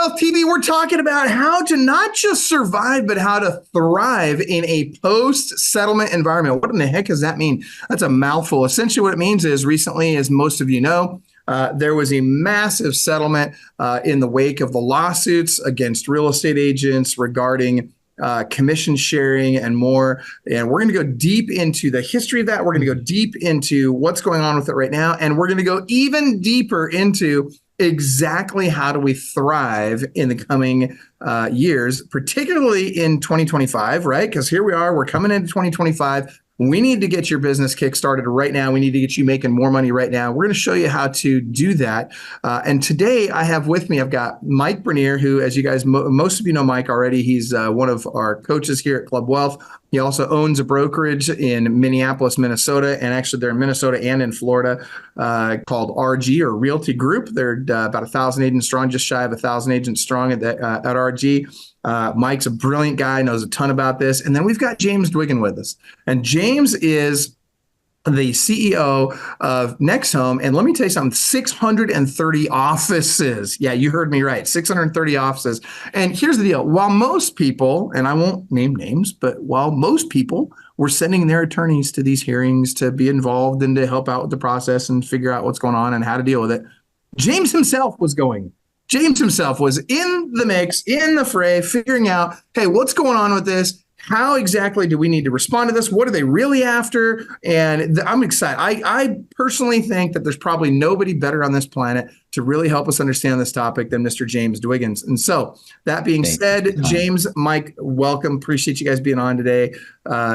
Wealth TV, we're talking about how to not just survive, but how to thrive in a post-settlement environment. What in the heck does that mean? That's a mouthful. Essentially what it means is recently, as most of you know, there was a massive settlement in the wake of the lawsuits against real estate agents regarding commission sharing and more. And we're going to go deep into the history of that. We're going to go deep into what's going on with it right now. And we're going to go even deeper into exactly how do we thrive in the coming years, particularly in 2025, right? Because here we are, we're coming into 2025. We need to get your business kickstarted right now. We need to get you making more money right now. We're going to show you how to do that. And today I have with me, I've got Mike Bernier, who, as you guys, most of you know Mike already. He's one of our coaches here at Club Wealth. He also owns a brokerage in Minneapolis, Minnesota, and actually they're in Minnesota and in Florida called RG or Realty Group. They're about 1,000 agents strong, just shy of 1,000 agents strong at RG. Mike's a brilliant guy, knows a ton about this. And then we've got James Dwiggins with us. And James is the CEO of Next Home. And let me tell you something, 630 offices. Yeah, you heard me right, 630 offices. And here's the deal. While most people, and I won't name names, but while most people were sending their attorneys to these hearings to be involved and to help out with the process and figure out what's going on and how to deal with it, James himself was going. James himself was in the mix, in the fray, figuring out, hey, what's going on with this? How exactly do we need to respond to this? What are they really after? And I'm excited. I personally think that there's probably nobody better on this planet to really help us understand this topic than Mr. James Dwiggins. And so that being said, James, Mike, welcome. Appreciate you guys being on today.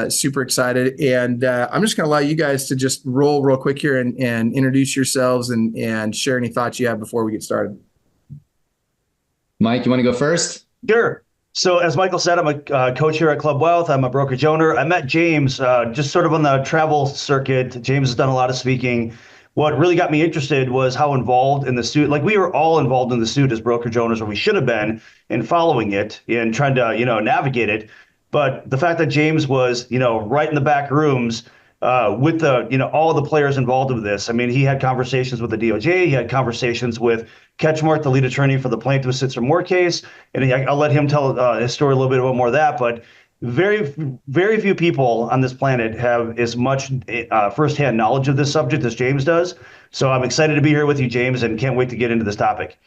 Super excited. And I'm just going to allow you guys to just roll real quick here and introduce yourselves and share any thoughts you have before we get started. Mike, you want to go first? Sure. So as Michael said, I'm a coach here at Club Wealth. I'm a brokerage owner. I met James just sort of on the travel circuit. James has done a lot of speaking. What really got me interested was how involved in the suit, like we were all involved in the suit as brokerage owners, or we should have been, in following it and trying to, navigate it. But the fact that James was, right in the back rooms with the, all the players involved with this. I mean, he had conversations with the DOJ. He had conversations with Ketchmark, the lead attorney for the plaintiff Sitzer Moore case. And I'll let him tell his story a little bit about more of that. But very, very few people on this planet have as much firsthand knowledge of this subject as James does. So I'm excited to be here with you, James, and can't wait to get into this topic.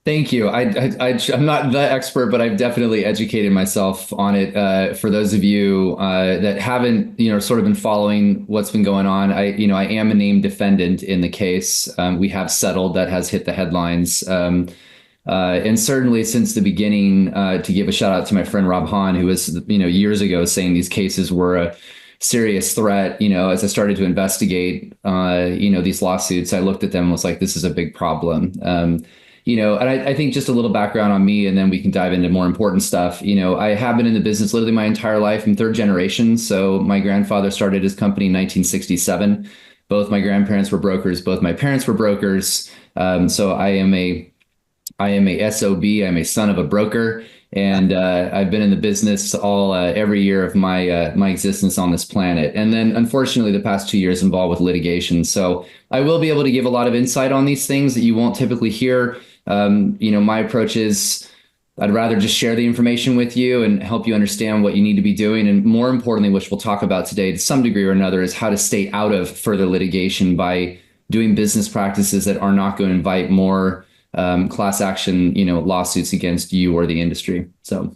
Thank you. I'm not the expert, but I've definitely educated myself on it. For those of you that haven't, sort of been following what's been going on, I am a named defendant in the case. We have settled. That has hit the headlines. And certainly since the beginning, to give a shout out to my friend Rob Hahn, who was, years ago saying these cases were a serious threat. As I started to investigate, these lawsuits, I looked at them and was like, this is a big problem. And I think just a little background on me, and then we can dive into more important stuff. I have been in the business literally my entire life. I'm third generation. So my grandfather started his company in 1967. Both my grandparents were brokers. Both my parents were brokers. So I am a SOB. I'm a son of a broker. And I've been in the business every year of my existence on this planet. And then, unfortunately, the past 2 years involved with litigation. So I will be able to give a lot of insight on these things that you won't typically hear. My approach is I'd rather just share the information with you and help you understand what you need to be doing. And more importantly, which we'll talk about today to some degree or another, is how to stay out of further litigation by doing business practices that are not going to invite more class action, lawsuits against you or the industry. So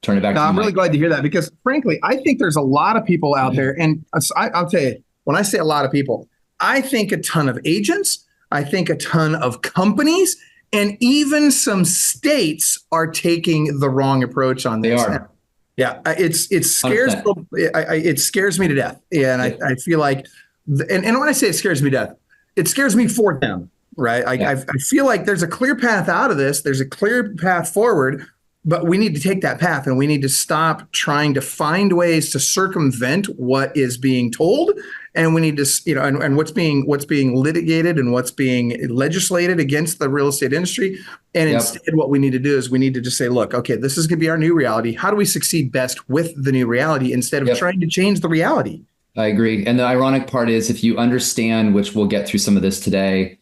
turn it back to you, I'm Mike. really glad to hear that because, frankly, I think there's a lot of people out there. And I'll tell you, when I say a lot of people, I think a ton of agents, I think a ton of companies, and even some states are taking the wrong approach on this. They are. Yeah, it scares me to death. And I feel like, and when I say it scares me to death, it scares me for them. Right. I feel like there's a clear path out of this. There's a clear path forward, but we need to take that path and we need to stop trying to find ways to circumvent what is being told. And we need to, and what's being litigated and what's being legislated against the real estate industry. And instead, what we need to do is we need to just say, look, okay, this is going to be our new reality. How do we succeed best with the new reality instead of trying to change the reality? I agree. And the ironic part is if you understand, which we'll get through some of this today,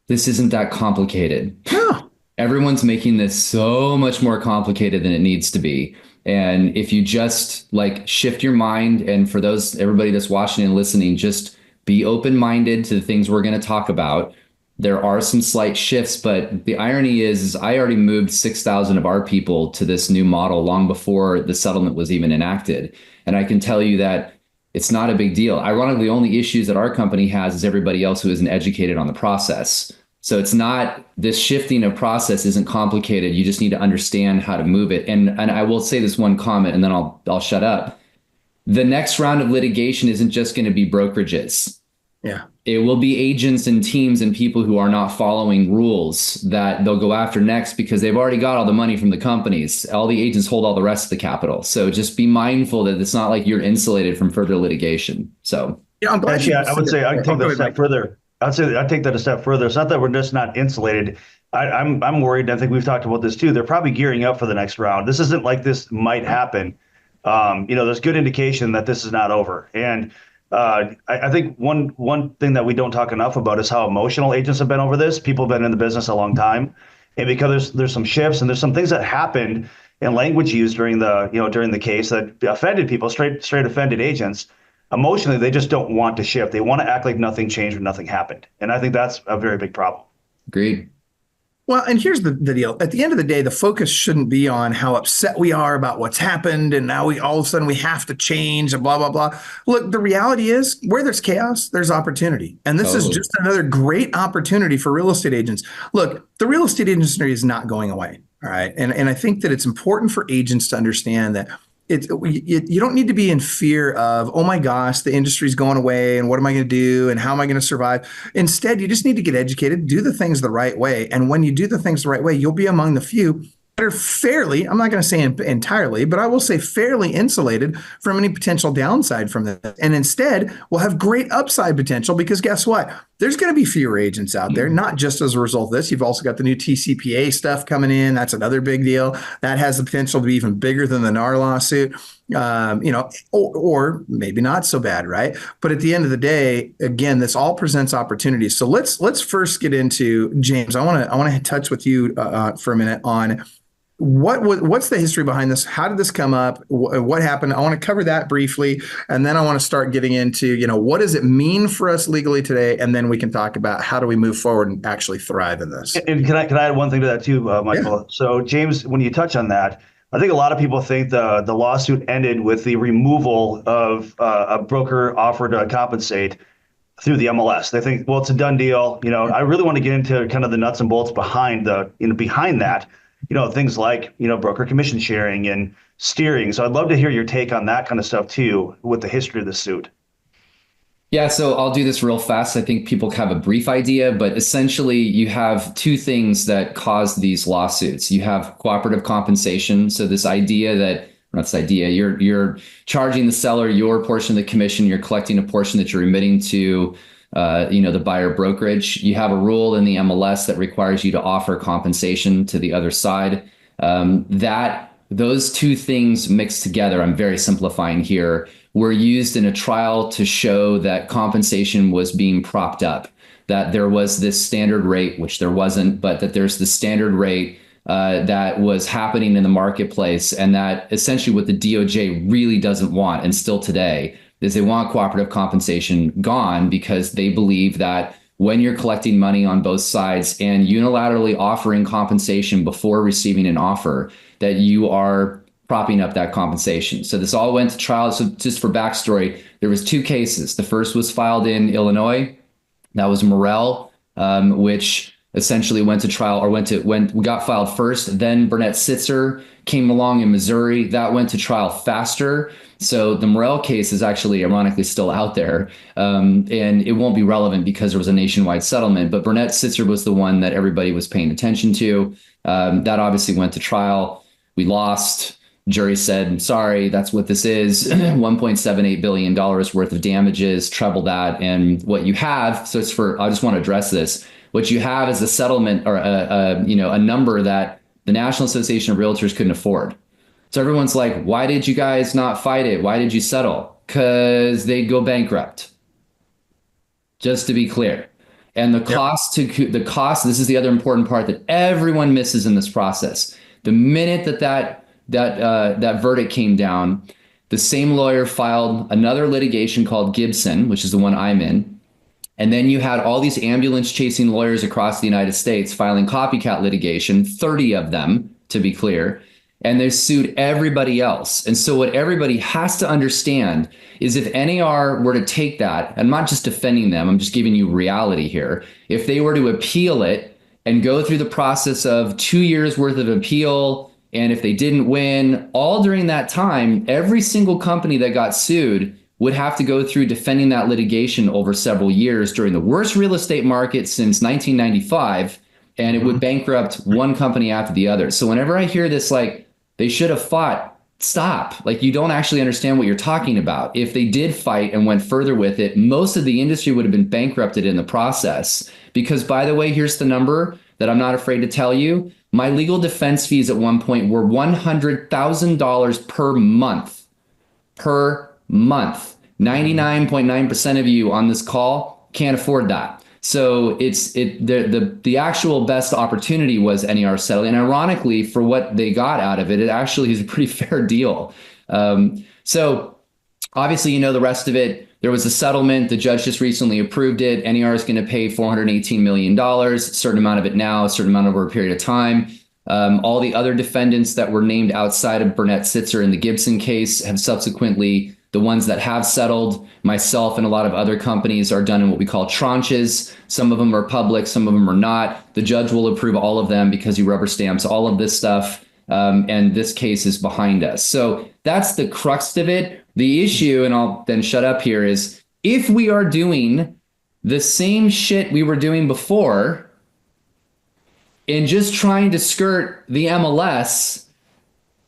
this isn't that complicated. No. Everyone's making this so much more complicated than it needs to be. And if you just like shift your mind, and for those, everybody that's watching and listening, just be open-minded to the things we're going to talk about. There are some slight shifts, but the irony is I already moved 6,000 of our people to this new model long before the settlement was even enacted. And I can tell you that it's not a big deal. Ironically, the only issues that our company has is everybody else who isn't educated on the process. So it's not, this shifting of process isn't complicated. You just need to understand how to move it. And I will say this one comment and then I'll shut up. The next round of litigation isn't just going to be brokerages. Yeah. It will be agents and teams and people who are not following rules that they'll go after next because they've already got all the money from the companies. All the agents hold all the rest of the capital. So just be mindful that it's not like you're insulated from further litigation. So yeah, I'm glad. Actually, I would say I take that a step further. I'd say I take that a step further. It's not that we're just not insulated. I'm worried. I think we've talked about this too. They're probably gearing up for the next round. This isn't like this might happen. There's good indication that this is not over. And I think one thing that we don't talk enough about is how emotional agents have been over this. People have been in the business a long time, and because there's some shifts and there's some things that happened in language used during the case that offended people, straight offended agents. Emotionally, they just don't want to shift. They want to act like nothing changed or nothing happened, and I think that's a very big problem. agreed. Well, and here's the deal. At the end of the day, the focus shouldn't be on how upset we are about what's happened and now we all of a sudden we have to change and blah, blah, blah. Look, the reality is where there's chaos, there's opportunity. And this is just another great opportunity for real estate agents. Look, the real estate industry is not going away. All right. And I think that it's important for agents to understand that you don't need to be in fear of, oh my gosh, the industry's going away and what am I going to do and how am I going to survive? Instead, you just need to get educated, do the things the right way. And when you do the things the right way, you'll be among the few that are fairly, I'm not going to say entirely, but I will say fairly insulated from any potential downside from this. And instead, we'll have great upside potential because guess what? There's going to be fewer agents out there, not just as a result of this. You've also got the new TCPA stuff coming in. That's another big deal. That has the potential to be even bigger than the NAR lawsuit, or maybe not so bad, right? But at the end of the day, again, this all presents opportunities. So let's first get into, James. I want to touch with you for a minute on what's the history behind this? How did this come up? What happened? I want to cover that briefly, and then I want to start getting into, what does it mean for us legally today? And then we can talk about how do we move forward and actually thrive in this. And can I add one thing to that too, Michael? Yeah. So James, when you touch on that, I think a lot of people think the lawsuit ended with the removal of a broker offer to compensate through the MLS. They think, well, it's a done deal. I really want to get into kind of the nuts and bolts behind that. Things like, broker commission sharing and steering. So I'd love to hear your take on that kind of stuff too, with the history of the suit. Yeah, so I'll do this real fast. I think people have a brief idea, but essentially you have two things that cause these lawsuits. You have cooperative compensation. So this idea that, you're charging the seller your portion of the commission, you're collecting a portion that you're remitting to the buyer brokerage. You have a rule in the MLS that requires you to offer compensation to the other side. Those two things mixed together, I'm very simplifying here, were used in a trial to show that compensation was being propped up, that there was this standard rate, which there wasn't, but that there's the standard rate that was happening in the marketplace, and that essentially what the DOJ really doesn't want, and still today, is they want cooperative compensation gone because they believe that when you're collecting money on both sides and unilaterally offering compensation before receiving an offer, that you are propping up that compensation. So this all went to trial. So just for backstory, there was two cases. The first was filed in Illinois. That was Morrell, which essentially went to trial got filed first. Then Burnett Sitzer came along in Missouri. That went to trial faster. So the Morrell case is actually ironically still out there, and it won't be relevant because there was a nationwide settlement. But Burnett Sitzer was the one that everybody was paying attention to. That obviously went to trial. We lost. Jury said, sorry, that's what this is. $1.78 billion worth of damages, treble that. And what you have, I just want to address this. What you have is a settlement or a number that the National Association of Realtors couldn't afford. So everyone's like, why did you guys not fight it? Why did you settle? Because they'd go bankrupt. Just to be clear. And the cost, this is the other important part that everyone misses in this process. The minute that verdict came down, the same lawyer filed another litigation called Gibson, which is the one I'm in. And then you had all these ambulance chasing lawyers across the United States filing copycat litigation, 30 of them, to be clear. And they sued everybody else. And so what everybody has to understand is if NAR were to take that, I'm not just defending them, I'm just giving you reality here. If they were to appeal it and go through the process of 2 years worth of appeal, and if they didn't win, all during that time, every single company that got sued would have to go through defending that litigation over several years during the worst real estate market since 1995, and it would bankrupt one company after the other. So whenever I hear this, like, they should have fought, stop. Like, you don't actually understand what you're talking about. If they did fight and went further with it, most of the industry would have been bankrupted in the process. Because, by the way, here's the number that I'm not afraid to tell you. My legal defense fees at one point were $100,000 per month. Per month. 99.9% of you on this call can't afford that. So the actual best opportunity was NAR settling. And ironically, for what they got out of it, it actually is a pretty fair deal. So obviously, you know the rest of it. There was a settlement. The judge just recently approved it. NAR is going to pay $418 million, a certain amount of it now, a certain amount over a period of time. All the other defendants that were named outside of Burnett Sitzer in the Gibson case have subsequently, the ones that have settled, myself and a lot of other companies, are done in what we call tranches. Some of them are public, some of them are not. The judge will approve all of them because he rubber stamps all of this stuff. And this case is behind us. So that's the crux of it. The issue, and I'll then shut up here, is if we are doing the same shit we were doing before and just trying to skirt the MLS,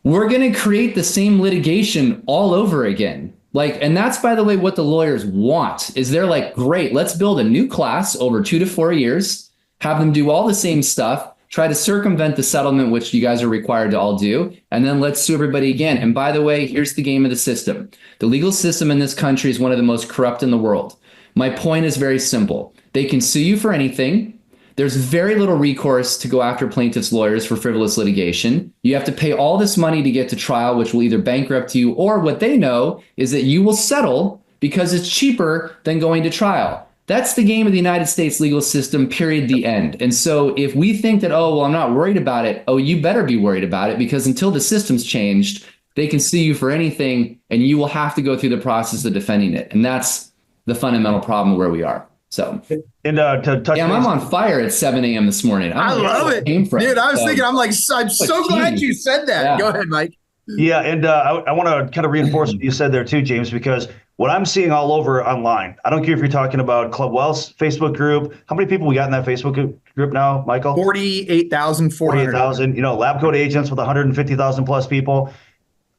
we're going to create the same litigation all over again. Like, and that's, by the way, what the lawyers want, is they're like, great, let's build a new class over 2 to 4 years, have them do all the same stuff, try to circumvent the settlement, which you guys are required to all do, and then let's sue everybody again. And by the way, here's the game of the system. The legal system in this country is one of the most corrupt in the world. My point is very simple. They can sue you for anything. There's very little recourse to go after plaintiffs' lawyers for frivolous litigation. You have to pay all this money to get to trial, which will either bankrupt you, or what they know is that you will settle because it's cheaper than going to trial. That's the game of the United States legal system, period, the end. And so if we think that, oh, well, I'm not worried about it, oh, you better be worried about it, because until the system's changed, they can sue you for anything, and you will have to go through the process of defending it. And that's the fundamental problem where we are. So, and to touch I'm on fire at 7 a.m. this morning. I love it, dude. I was thinking, I'm so glad you said that. Yeah. Go ahead, Mike. Yeah, and I want to kind of reinforce what you said there too, James, because what I'm seeing all over online, I don't care if you're talking about Club Wealth's Facebook group. How many people we got in that Facebook group now, Michael? 48,400. 48,000. You know, lab coat agents with 150,000 plus people.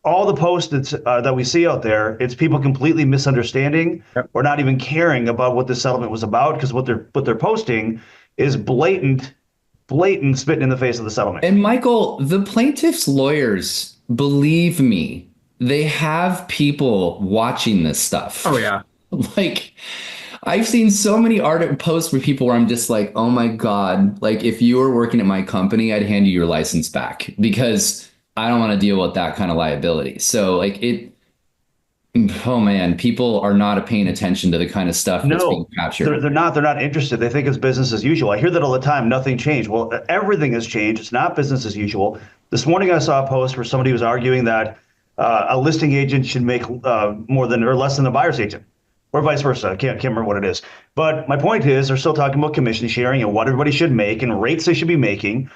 All the posts that we see out there, it's people completely misunderstanding or not even caring about what this settlement was about, because what they're posting is blatant spitting in the face of the settlement. And Michael, the plaintiffs' lawyers, believe me, they have people watching this stuff. Oh yeah. Like, I've seen so many posts where people where I'm just like, oh my God, like if you were working at my company, I'd hand you your license back, because I don't want to deal with that kind of liability. So like oh man, people are not paying attention to the kind of stuff that's being captured. They're not interested. They think it's business as usual. I hear that all the time. Nothing changed. Well, everything has changed. It's not business as usual. This morning I saw a post where somebody was arguing that a listing agent should make more than or less than the buyer's agent, or vice versa. I can't remember what it is. But my point is, they're still talking about commission sharing and what everybody should make and rates they should be making.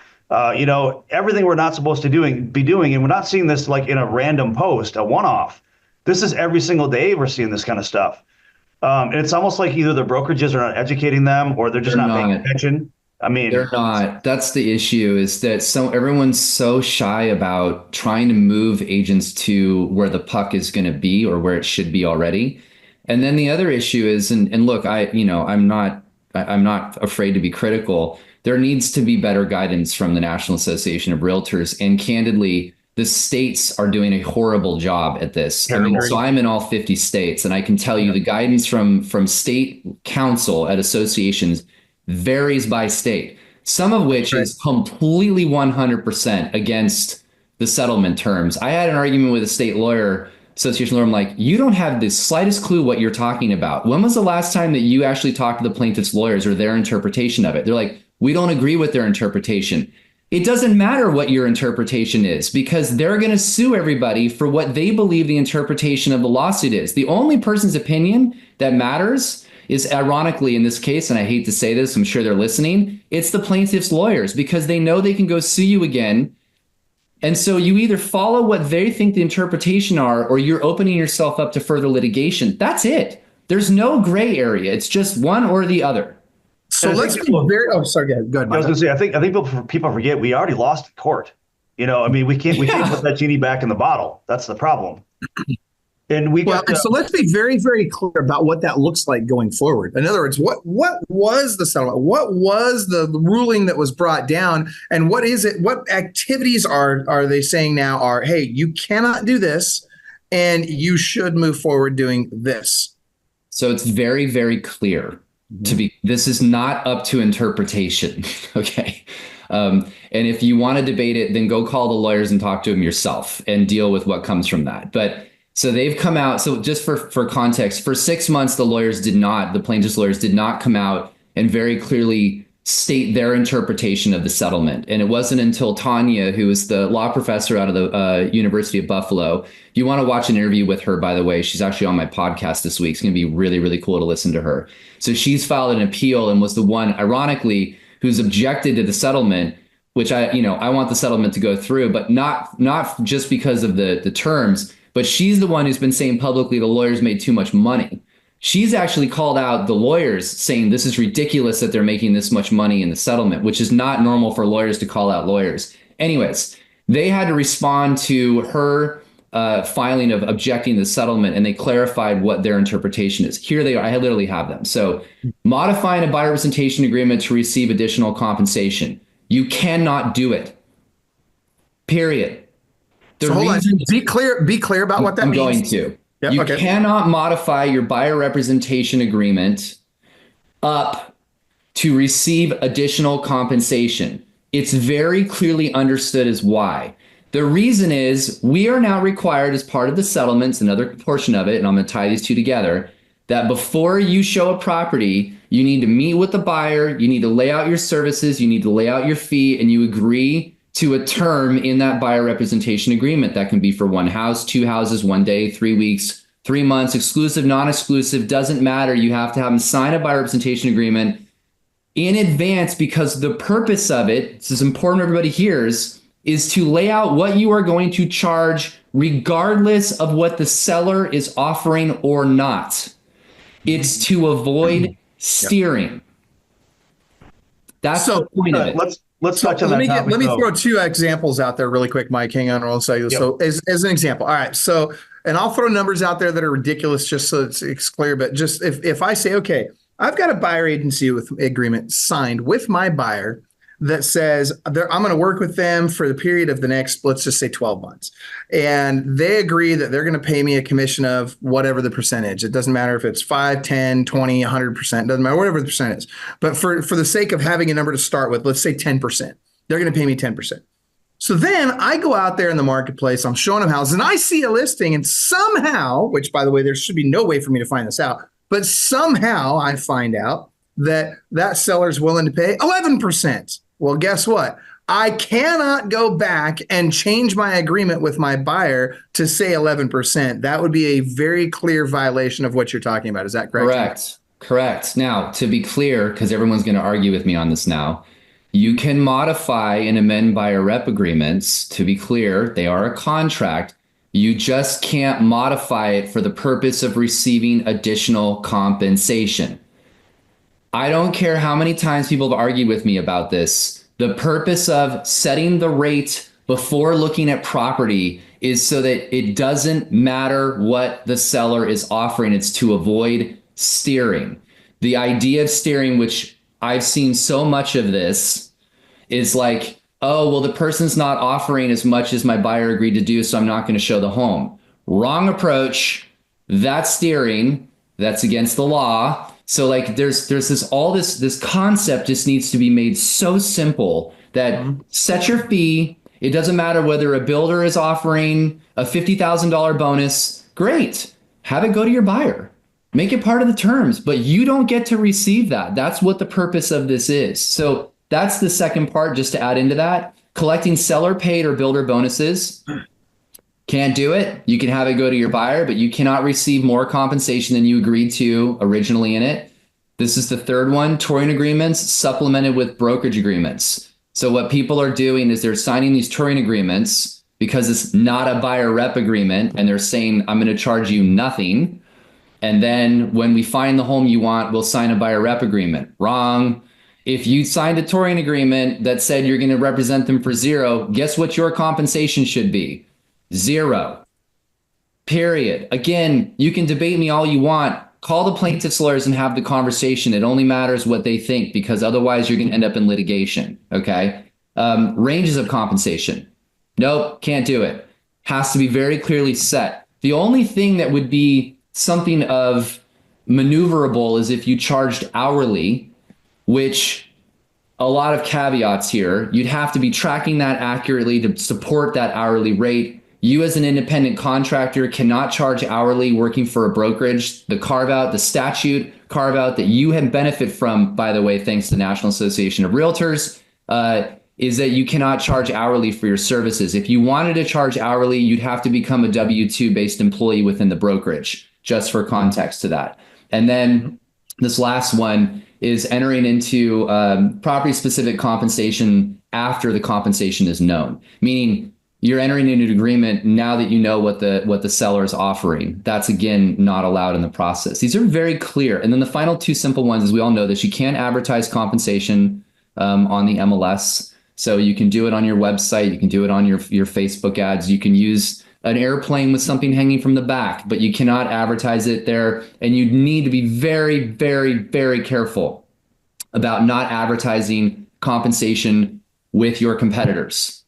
You know, everything we're not supposed to be doing, and we're not seeing this like in a random post, a one-off. This is every single day we're seeing this kind of stuff. And it's almost like either the brokerages are not educating them or they're just not paying attention. I mean, they're not. That's the issue, is that everyone's so shy about trying to move agents to where the puck is going to be or where it should be already. And then the other issue is, and look, I'm not afraid to be critical. There needs to be better guidance from the National Association of Realtors. And candidly, the states are doing a horrible job at this. I mean, so I'm in all 50 states, and I can tell you the guidance from state council at associations, varies by state, some of which is completely 100% against the settlement terms. I had an argument with a state lawyer, association lawyer. I'm like, you don't have the slightest clue what you're talking about. When was the last time that you actually talked to the plaintiff's lawyers or their interpretation of it? They're like, we don't agree with their interpretation. It doesn't matter what your interpretation is, because they're going to sue everybody for what they believe the interpretation of the lawsuit is. The only person's opinion that matters is, ironically, in this case, and I hate to say this, I'm sure they're listening, it's the plaintiff's lawyers, because they know they can go sue you again. And so you either follow what they think the interpretation are, or you're opening yourself up to further litigation. That's it. There's no gray area. It's just one or the other. So let's be very. Oh, sorry. Go ahead. I was going to say, I think people forget we already lost in court. You know, I mean, we can't put that genie back in the bottle. That's the problem. And so let's be very, very clear about what that looks like going forward. In other words, what was the settlement? What was the ruling that was brought down? And what is it? What activities are they saying now are, hey, you cannot do this and you should move forward doing this? So it's very, very clear. This is not up to interpretation. Okay. And if you want to debate it, then go call the lawyers and talk to them yourself and deal with what comes from that. But so they've come out. So just for context, for 6 months, the plaintiff's lawyers did not come out and very clearly state their interpretation of the settlement. And it wasn't until Tanya, who is the law professor out of the University of Buffalo. If you want to watch an interview with her, by the way, she's actually on my podcast this week. It's going to be really, really cool to listen to her. So she's filed an appeal and was the one, ironically, who's objected to the settlement, which I want the settlement to go through, but not just because of the terms, but she's the one who's been saying publicly the lawyers made too much money. She's actually called out the lawyers, saying this is ridiculous that they're making this much money in the settlement, which is not normal for lawyers to call out lawyers. Anyways, they had to respond to her filing of objecting to the settlement, and they clarified what their interpretation is. Here they are. I literally have them. So modifying a buyer representation agreement to receive additional compensation. You cannot do it. Period. So hold on. Be clear about what that means. I'm going to. Yep, you cannot modify your buyer representation agreement up to receive additional compensation. It's very clearly understood as why. The reason is we are now required as part of the settlements, another portion of it, and I'm going to tie these two together, that before you show a property, you need to meet with the buyer, you need to lay out your services, you need to lay out your fee, and you agree to a term in that buyer representation agreement. That can be for one house, two houses, 1 day, 3 weeks, 3 months, exclusive, non-exclusive, doesn't matter. You have to have them sign a buyer representation agreement in advance, because the purpose of it, this is important everybody hears, is to lay out what you are going to charge regardless of what the seller is offering or not. It's to avoid steering. That's the point of it. Let's touch on that topic. Let me throw two examples out there really quick, Mike. Hang on, I'll say this. Yep. So as an example, all right. So, and I'll throw numbers out there that are ridiculous just so it's clear. But just if I say, okay, I've got a buyer agency with agreement signed with my buyer that says I'm going to work with them for the period of the next, let's just say 12 months. And they agree that they're going to pay me a commission of whatever the percentage. It doesn't matter if it's 5, 10, 20, 100%. It doesn't matter, whatever the percent is. But for the sake of having a number to start with, let's say 10%. They're going to pay me 10%. So then I go out there in the marketplace, I'm showing them houses, and I see a listing, and somehow, which by the way, there should be no way for me to find this out, but somehow I find out that seller's willing to pay 11%. Well, guess what? I cannot go back and change my agreement with my buyer to say 11%. That would be a very clear violation of what you're talking about. Is that correct? Correct. Now, to be clear, because everyone's going to argue with me on this now, you can modify and amend buyer rep agreements. To be clear, they are a contract. You just can't modify it for the purpose of receiving additional compensation. I don't care how many times people have argued with me about this. The purpose of setting the rate before looking at property is so that it doesn't matter what the seller is offering. It's to avoid steering. The idea of steering, which I've seen so much of this, is like, oh, well, the person's not offering as much as my buyer agreed to do, so I'm not going to show the home. Wrong approach. That's steering. That's against the law. So like there's this concept just needs to be made so simple that set your fee. It doesn't matter whether a builder is offering a $50,000 bonus. Great. Have it go to your buyer. Make it part of the terms, but you don't get to receive that. That's what the purpose of this is. So that's the second part, just to add into that. Collecting seller paid or builder bonuses. Can't do it. You can have it go to your buyer, but you cannot receive more compensation than you agreed to originally in it. This is the third one. Touring agreements supplemented with brokerage agreements. So what people are doing is they're signing these touring agreements because it's not a buyer rep agreement, and they're saying, I'm going to charge you nothing. And then when we find the home you want, we'll sign a buyer rep agreement. Wrong. If you signed a touring agreement that said you're going to represent them for zero, guess what your compensation should be? Zero. Period. Again, you can debate me all you want. Call the plaintiff's lawyers and have the conversation. It only matters what they think, because otherwise you're going to end up in litigation. Okay. Ranges of compensation. Nope, can't do it. Has to be very clearly set. The only thing that would be something of maneuverable is if you charged hourly, which a lot of caveats here. You'd have to be tracking that accurately to support that hourly rate. You as an independent contractor cannot charge hourly working for a brokerage. The carve out, the statute carve out that you have benefit from, by the way, thanks to the National Association of Realtors, is that you cannot charge hourly for your services. If you wanted to charge hourly, you'd have to become a W-2 based employee within the brokerage, just for context to that. And then this last one is entering into property specific compensation after the compensation is known, meaning you're entering into an agreement now that you know what the seller is offering. That's, again, not allowed in the process. These are very clear. And then the final two simple ones, as we all know this, you can't advertise compensation on the MLS. So you can do it on your website. You can do it on your Facebook ads. You can use an airplane with something hanging from the back, but you cannot advertise it there. And you need to be very, very, very careful about not advertising compensation with your competitors.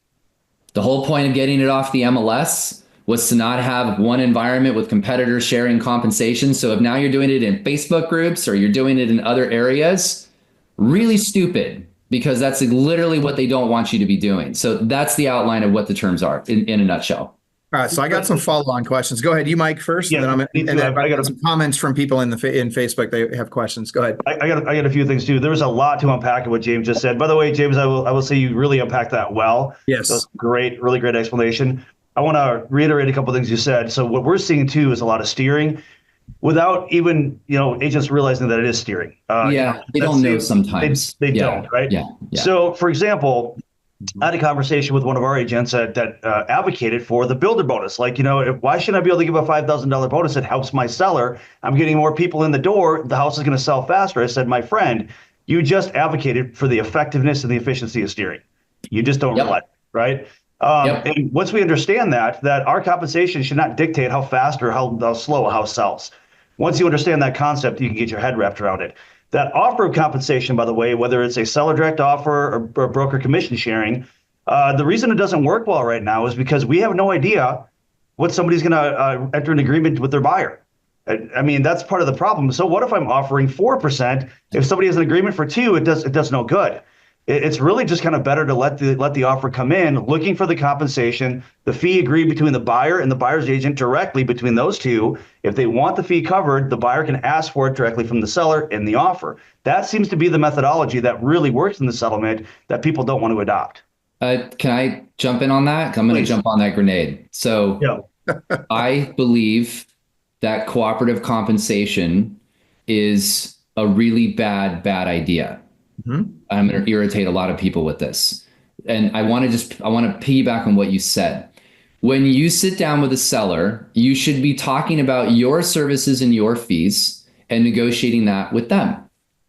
The whole point of getting it off the MLS was to not have one environment with competitors sharing compensation. So if now you're doing it in Facebook groups or you're doing it in other areas, really stupid, because that's literally what they don't want you to be doing. So that's the outline of what the terms are in a nutshell. All right, so I got some follow-on questions. Go ahead, you, Mike, first, Yeah, and then I got some comments from people in Facebook. They have questions. Go ahead. I got a few things too. There was a lot to unpack in what James just said. By the way, James, I will say you really unpacked that well. Yes, that was great, really great explanation. I want to reiterate a couple of things you said. So what we're seeing too is a lot of steering, without even agents realizing that it is steering. They don't know sometimes. They don't, right? Yeah. So, for example, I had a conversation with one of our agents that advocated for the builder bonus. Like, why shouldn't I be able to give a $5,000 bonus? It helps my seller. I'm getting more people in the door. The house is going to sell faster. I said, my friend, you just advocated for the effectiveness and the efficiency of steering. You just don't realize, right? And once we understand that our compensation should not dictate how fast or how slow a house sells. Once you understand that concept, you can get your head wrapped around it. That offer of compensation, by the way, whether it's a seller direct offer or broker commission sharing, the reason it doesn't work well right now is because we have no idea what somebody's going to enter an agreement with their buyer. I mean, that's part of the problem. So what if I'm offering 4%? If somebody has an agreement for 2%, it does no good. It's really just kind of better to let the offer come in, looking for the compensation, the fee agreed between the buyer and the buyer's agent directly between those two. If they want the fee covered, the buyer can ask for it directly from the seller in the offer. That seems to be the methodology that really works in the settlement that people don't want to adopt. Can I jump in on that? I'm going to jump on that grenade. So I believe that cooperative compensation is a really bad idea. Mm-hmm. I'm going to irritate a lot of people with this. And I want to piggyback on what you said. When you sit down with a seller, you should be talking about your services and your fees and negotiating that with them.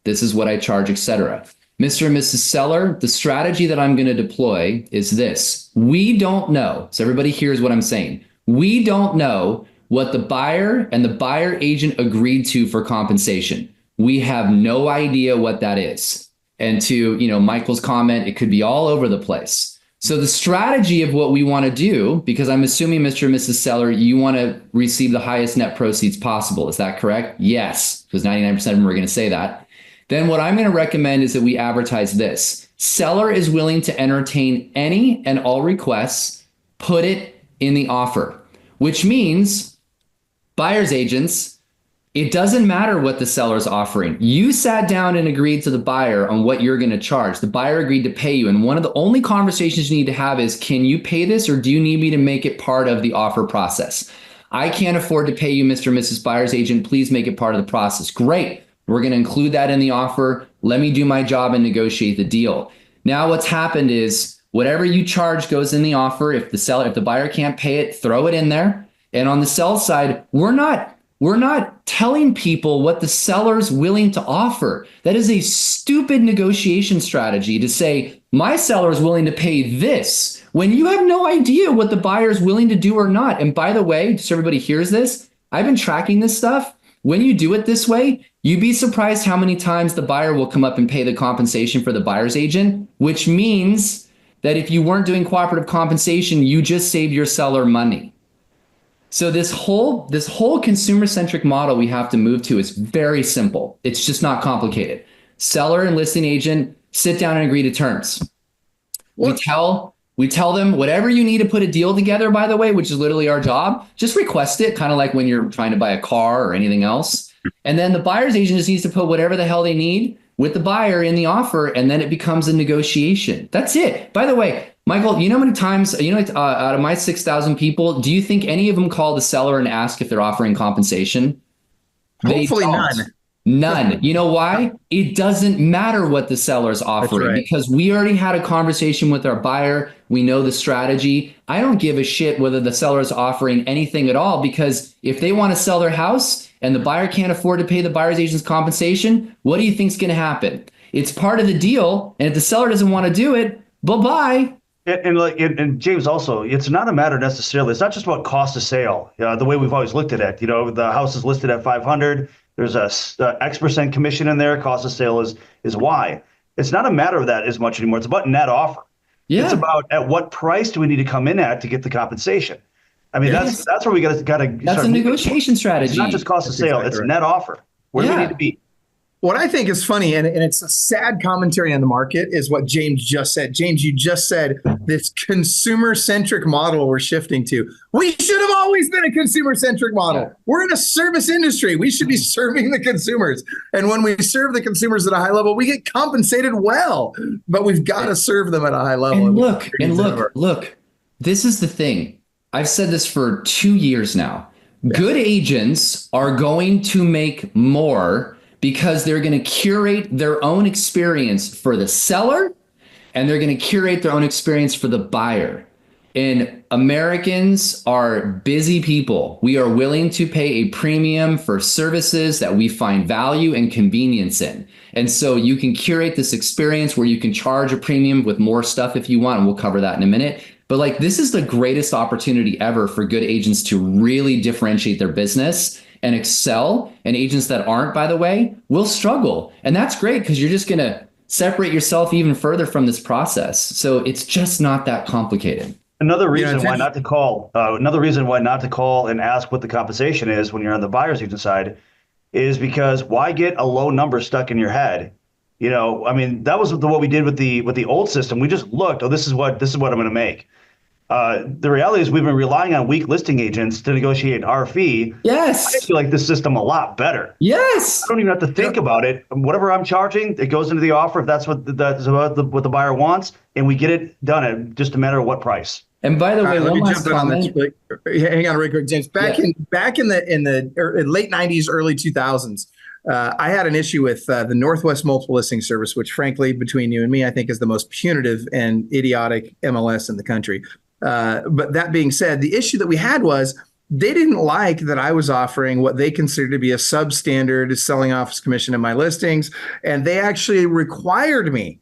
This is what I charge, etc. Mr. and Mrs. Seller, the strategy that I'm going to deploy is this. We don't know. So everybody hears what I'm saying. We don't know what the buyer and the buyer agent agreed to for compensation. We have no idea what that is. And to Michael's comment, it could be all over the place. So the strategy of what we want to do, because I'm assuming Mr. and Mrs. Seller, you want to receive the highest net proceeds possible. Is that correct? Yes, because 99% of them are going to say that. Then what I'm going to recommend is that we advertise this. Seller is willing to entertain any and all requests, put it in the offer, which means buyer's agents, it doesn't matter what the seller's offering. You sat down and agreed to the buyer on what you're going to charge. The buyer agreed to pay you. And one of the only conversations you need to have is, can you pay this, or do you need me to make it part of the offer process? I can't afford to pay you, Mr. and Mrs. Buyer's agent. Please make it part of the process. Great. We're going to include that in the offer. Let me do my job and negotiate the deal. Now what's happened is whatever you charge goes in the offer. If the buyer can't pay it, throw it in there. And on the sell side, we're not telling people what the seller's willing to offer. That is a stupid negotiation strategy to say, my seller is willing to pay this, when you have no idea what the buyer is willing to do or not. And by the way, just so everybody hears this, I've been tracking this stuff. When you do it this way, you'd be surprised how many times the buyer will come up and pay the compensation for the buyer's agent, which means that if you weren't doing cooperative compensation, you just saved your seller money. So this whole consumer-centric model we have to move to is very simple. It's just not complicated. Seller and listing agent sit down and agree to terms. We tell them whatever you need to put a deal together, by the way, which is literally our job, just request it, kind of like when you're trying to buy a car or anything else. And then the buyer's agent just needs to put whatever the hell they need with the buyer in the offer, and then it becomes a negotiation. That's it. By the way, Michael, you know how many times, out of my 6,000 people, do you think any of them call the seller and ask if they're offering compensation? Hopefully none. None. You know why? It doesn't matter what the seller's offering, because we already had a conversation with our buyer. We know the strategy. I don't give a shit whether the seller is offering anything at all, because if they want to sell their house and the buyer can't afford to pay the buyer's agent's compensation, what do you think's going to happen? It's part of the deal. And if the seller doesn't want to do it, bye-bye. And James, also, it's not a matter necessarily. It's not just about cost of sale. The way we've always looked at it. The house is listed at 500. There's a X% commission in there. Cost of sale is Y. It's not a matter of that as much anymore. It's about net offer. Yeah. It's about at what price do we need to come in at to get the compensation. I mean, that's where we got to. That's a negotiation strategy. It's not just cost of sale. It's net offer. Where do we need to be? What I think is funny, and it's a sad commentary on the market, is what James just said. James, you just said this consumer-centric model we're shifting to. We should have always been a consumer-centric model. Yeah. We're in a service industry. We should be serving the consumers. And when we serve the consumers at a high level, we get compensated well. But we've got to serve them at a high level. And look, this is the thing. I've said this for 2 years now. Yeah. Good agents are going to make more because they're going to curate their own experience for the seller, and they're going to curate their own experience for the buyer. And Americans are busy people. We are willing to pay a premium for services that we find value and convenience in. And so you can curate this experience where you can charge a premium with more stuff if you want, and we'll cover that in a minute. But this is the greatest opportunity ever for good agents to really differentiate their business and excel. And agents that aren't, by the way, will struggle. And that's great, because you're just going to separate yourself even further from this process. So it's just not that complicated. Another reason why not to call and ask what the compensation is when you're on the buyer's agent side is because why get a low number stuck in your head? That was what we did with the old system. We just looked, this is what I'm going to make. The reality is we've been relying on weak listing agents to negotiate our fee. Yes. I feel like this system a lot better. Yes. I don't even have to think about it. Whatever I'm charging, it goes into the offer if that's what the buyer wants, and we get it done at just a matter of what price. And by the way, one last comment. Hang on, real quick, James. Back in the late '90s, early 2000s, I had an issue with the Northwest Multiple Listing Service, which, frankly, between you and me, I think is the most punitive and idiotic MLS in the country. But that being said, the issue that we had was they didn't like that I was offering what they considered to be a substandard selling office commission in my listings, and they actually required me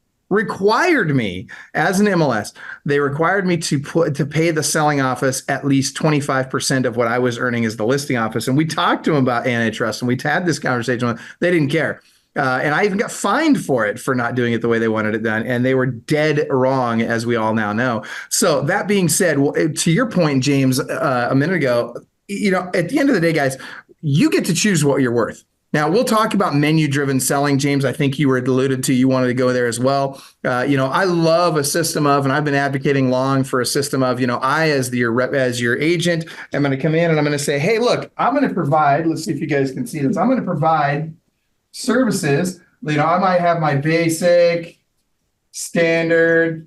as an MLS. They required me to pay the selling office at least 25% of what I was earning as the listing office. And we talked to them about antitrust, and we had this conversation. They didn't care. And I even got fined for it for not doing it the way they wanted it done. And they were dead wrong, as we all now know. So that being said, to your point, James, a minute ago, at the end of the day, guys, you get to choose what you're worth. Now, we'll talk about menu-driven selling, James. I think you were alluded to, you wanted to go there as well. I love a system of, and I've been advocating long for a system of, I, as your agent, am going to come in and I'm going to say, hey, look, I'm going to provide, let's see if you guys can see this. I'm going to provide services. I might have my basic, standard,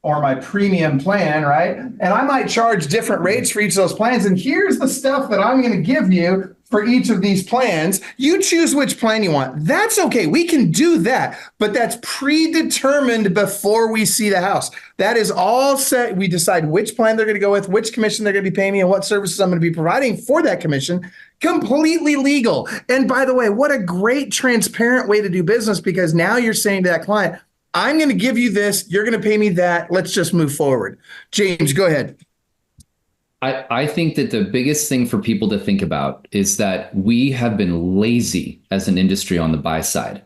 or my premium plan, right? And I might charge different rates for each of those plans. And here's the stuff that I'm going to give you for each of these plans. You choose which plan you want. That's okay. We can do that, but that's predetermined before we see the house. That is all set. We decide which plan they're going to go with, which commission they're going to be paying me, and what services I'm going to be providing for that commission. Completely legal. And by the way, what a great transparent way to do business, because now you're saying to that client, I'm going to give you this, you're going to pay me that, let's just move forward. James, go ahead. I think that the biggest thing for people to think about is that we have been lazy as an industry on the buy side.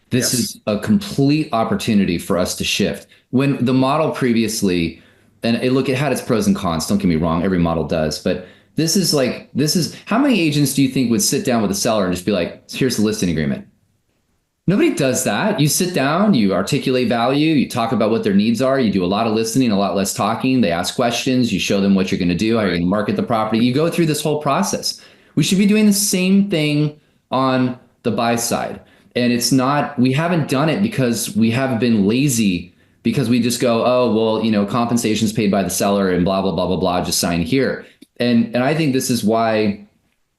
This is a complete opportunity for us to shift. When the model previously, and it had its pros and cons, don't get me wrong, every model does, but this is how many agents do you think would sit down with a seller and just be like, here's the listing agreement? Nobody does that. You sit down, you articulate value, you talk about what their needs are, you do a lot of listening, a lot less talking. They ask questions, you show them what you're going to do, how you're going to market the property. You go through this whole process. We should be doing the same thing on the buy side. And we haven't done it because we have been lazy, because we just go, oh, well, compensation is paid by the seller and blah, blah, blah, blah, blah, just sign here. And I think this is why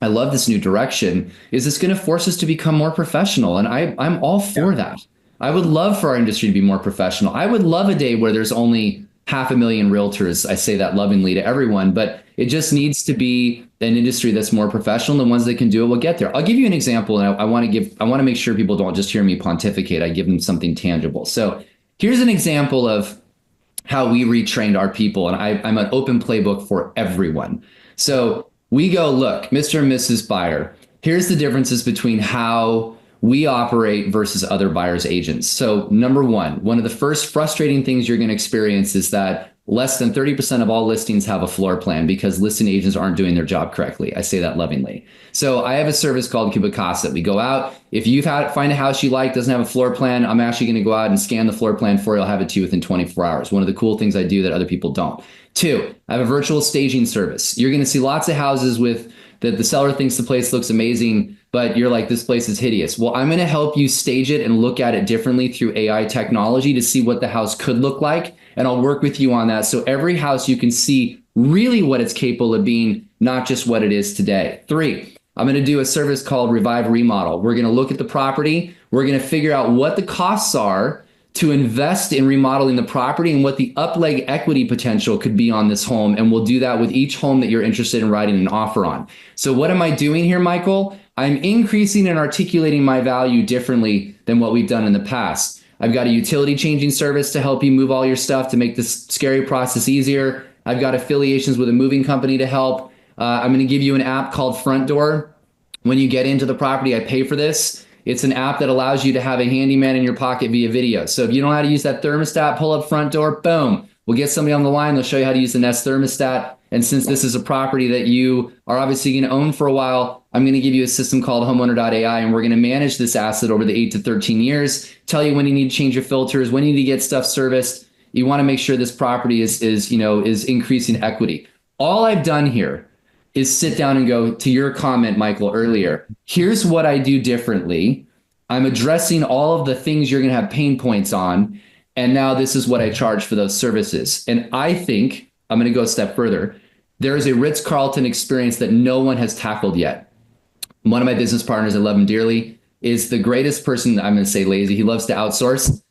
I love this new direction, is it's going to force us to become more professional. And I'm all for that. I would love for our industry to be more professional. I would love a day where there's only 500,000 realtors. I say that lovingly to everyone, but it just needs to be an industry that's more professional. The ones that can do it will get there. I'll give you an example. And I want to make sure people don't just hear me pontificate. I give them something tangible. So here's an example of how we retrained our people. And I'm an open playbook for everyone. So we go, look, Mr. and Mrs. Buyer, here's the differences between how we operate versus other buyers' agents. So number one of the first frustrating things you're going to experience is that less than 30% of all listings have a floor plan because listing agents aren't doing their job correctly. I say that lovingly. So I have a service called Cuevas. We go out. If you find a house you like, doesn't have a floor plan, I'm actually going to go out and scan the floor plan for you. I'll have it to you within 24 hours. One of the cool things I do that other people don't. 2, I have a virtual staging service. You're going to see lots of houses that the seller thinks the place looks amazing, but you're like, this place is hideous. Well, I'm going to help you stage it and look at it differently through AI technology to see what the house could look like. And I'll work with you on that. So every house you can see really what it's capable of being, not just what it is today. 3, I'm going to do a service called Revive Remodel. We're going to look at the property. We're going to figure out what the costs are to invest in remodeling the property and what the up-leg equity potential could be on this home. And we'll do that with each home that you're interested in writing an offer on. So what am I doing here, Michael? I'm increasing and articulating my value differently than what we've done in the past. I've got a utility changing service to help you move all your stuff to make this scary process easier. I've got affiliations with a moving company to help. I'm going to give you an app called Front Door. When you get into the property, I pay for this. It's an app that allows you to have a handyman in your pocket via video. So if you don't know how to use that thermostat, pull up Front Door, boom. We'll get somebody on the line. They'll show you how to use the Nest thermostat. And since this is a property that you are obviously going to own for a while, I'm going to give you a system called homeowner.ai, and we're going to manage this asset over the 8 to 13 years, tell you when you need to change your filters, when you need to get stuff serviced. You want to make sure this property is increasing equity. All I've done here is sit down and go, to your comment, Michael, earlier, here's what I do differently. I'm addressing all of the things you're going to have pain points on. And now this is what I charge for those services. And I think I'm going to go a step further. There is a Ritz-Carlton experience that no one has tackled yet. One of my business partners, I love him dearly, is the greatest person. I'm going to say lazy. He loves to outsource.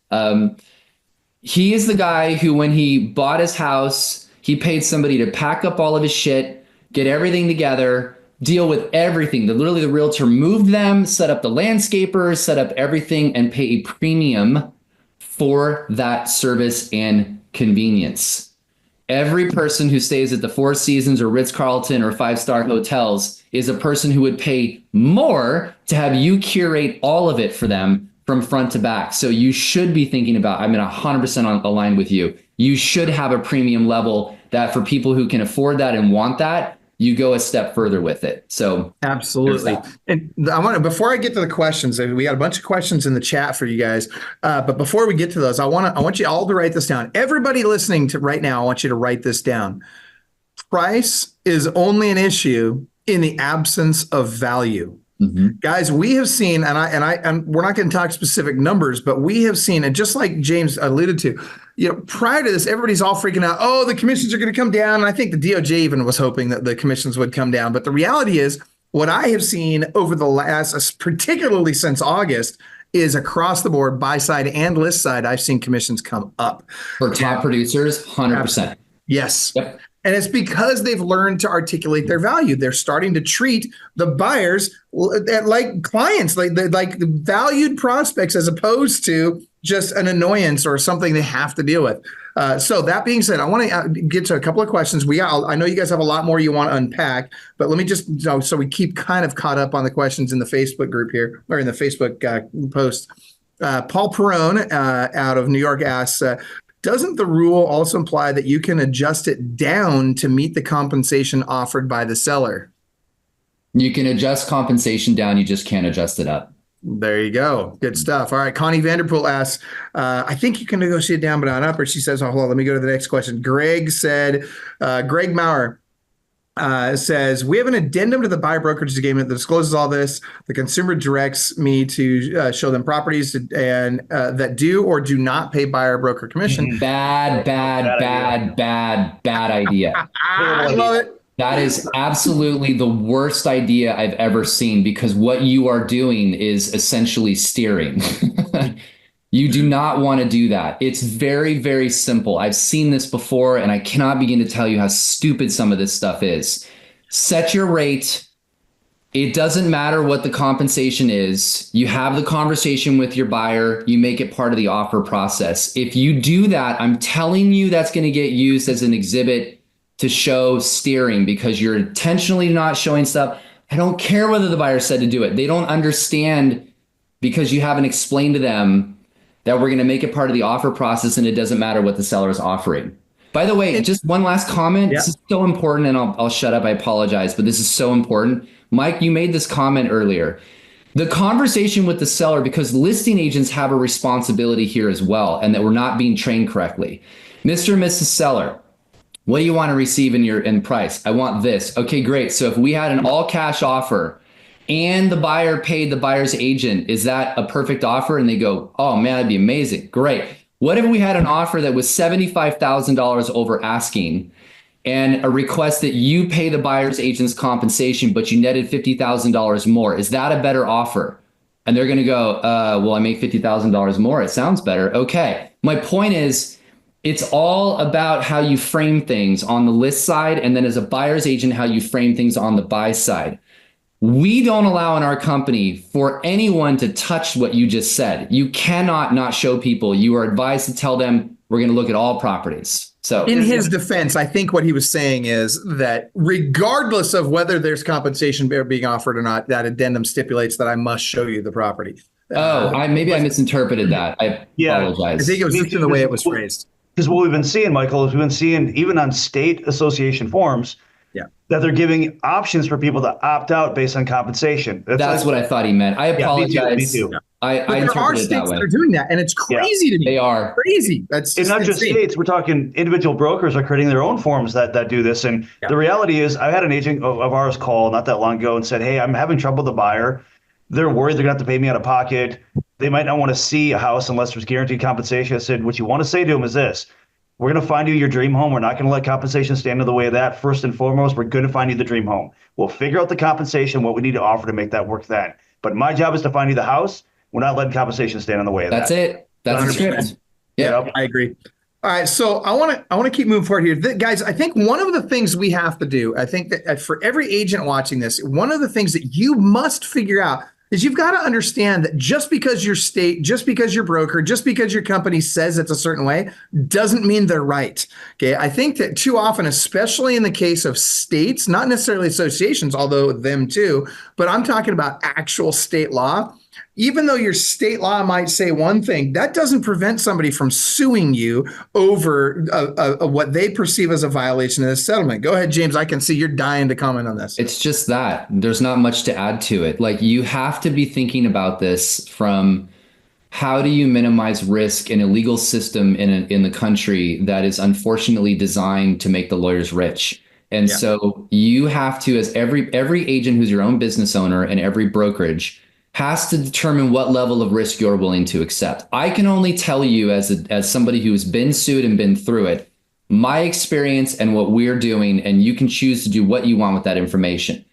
He is the guy who, when he bought his house, he paid somebody to pack up all of his shit, get everything together, deal with everything. Literally, the realtor moved them, set up the landscapers, set up everything, and pay a premium for that service and convenience. Every person who stays at the Four Seasons or Ritz-Carlton or five-star hotels is a person who would pay more to have you curate all of it for them from front to back. So you should be thinking about, I'm 100% aligned with you. You should have a premium level that for people who can afford that and want that, you go a step further with it. So absolutely. And before I get to the questions, we got a bunch of questions in the chat for you guys. But before we get to those, I want you all to write this down. Everybody listening to right now, I want you to write this down. Price is only an issue in the absence of value. Mm-hmm. Guys, we have seen, and we're not going to talk specific numbers, but we have seen, and just like James alluded to, prior to this, everybody's all freaking out. Oh, the commissions are going to come down. And I think the DOJ even was hoping that the commissions would come down. But the reality is, what I have seen over the last, particularly since August, is across the board, buy side and list side, I've seen commissions come up. For top producers, 100%. Yes. Yep. And it's because they've learned to articulate their value. They're starting to treat the buyers like clients, like valued prospects, as opposed to just an annoyance or something they have to deal with. So that being said, I want to get to a couple of questions. I know you guys have a lot more you want to unpack, but let me just, so we keep kind of caught up on the questions in the Facebook group here, or in the Facebook post. Paul Perone out of New York asks, doesn't the rule also imply that you can adjust it down to meet the compensation offered by the seller? You can adjust compensation down. You just can't adjust it up. There you go. Good stuff. All right. Connie Vanderpool asks, I think you can negotiate down, but not up. Or she says, oh, hold on, let me go to the next question. Greg Maurer says, we have an addendum to the buyer brokerage agreement that discloses all this. The consumer directs me to show them properties and that do or do not pay buyer broker commission. Bad idea. I love it. That is absolutely the worst idea I've ever seen, because what you are doing is essentially steering. You do not want to do that. It's very, very simple. I've seen this before, and I cannot begin to tell you how stupid some of this stuff is. Set your rate. It doesn't matter what the compensation is. You have the conversation with your buyer. You make it part of the offer process. If you do that, I'm telling you that's going to get used as an exhibit to show steering, because you're intentionally not showing stuff. I don't care whether the buyer said to do it. They don't understand because you haven't explained to them that we're going to make it part of the offer process, and it doesn't matter what the seller is offering. By the way, just one last comment. Yeah. This is so important, and I'll shut up. I apologize, but this is so important. Mike, you made this comment earlier. The conversation with the seller, because listing agents have a responsibility here as well, and that we're not being trained correctly. Mr. and Mrs. Seller, what do you want to receive in price? I want this. Okay, great. So if we had an all cash offer and the buyer paid the buyer's agent, is that a perfect offer? And they go, oh man, that'd be amazing. Great. What if we had an offer that was $75,000 over asking and a request that you pay the buyer's agent's compensation, but you netted $50,000 more? Is that a better offer? And they're going to go, well, I make $50,000 more. It sounds better. Okay. My point is, it's all about how you frame things on the list side, and then as a buyer's agent, how you frame things on the buy side. We don't allow in our company for anyone to touch what you just said. You cannot not show people. You are advised to tell them, we're going to look at all properties. So in his defense, I think what he was saying is that regardless of whether there's compensation being offered or not, that addendum stipulates that I must show you the property. I misinterpreted that. I apologize. I think it was just the way it was phrased. Because what we've been seeing, Michael, is we've been seeing even on state association forms that they're giving options for people to opt out based on compensation. That's what I thought he meant. I apologize. Me too. I there are states that are doing that, and it's crazy to me. They are crazy. That's it's not just states. We're talking individual brokers are creating their own forms that do this. And the reality is, I had an agent of ours call not that long ago and said, hey, I'm having trouble with the buyer. They're worried they're going to have to pay me out of pocket. They might not want to see a house unless there's guaranteed compensation. I said, what you want to say to them is this: we're going to find you your dream home. We're not going to let compensation stand in the way of that. First and foremost, we're going to find you the dream home. We'll figure out the compensation, what we need to offer to make that work then. But my job is to find you the house. We're not letting compensation stand in the way of that. That's it. That's the script. Yeah, I agree. All right, so I want to keep moving forward here. Guys, I think one of the things we have to do, I think that for every agent watching this, one of the things that you must figure out, is you've got to understand that just because your state, just because your broker, just because your company says it's a certain way, doesn't mean they're right. Okay. I think that too often, especially in the case of states, not necessarily associations, although them too, but I'm talking about actual state law. Even though your state law might say one thing, that doesn't prevent somebody from suing you over what they perceive as a violation of this settlement. Go ahead, James. I can see you're dying to comment on this. It's just that there's not much to add to it. Like, you have to be thinking about this from how do you minimize risk in a legal system in the country that is unfortunately designed to make the lawyers rich. And so you have to, as every agent who's your own business owner and every brokerage, has to determine what level of risk you're willing to accept. I can only tell you as somebody who's been sued and been through it, my experience and what we're doing, and you can choose to do what you want with that information.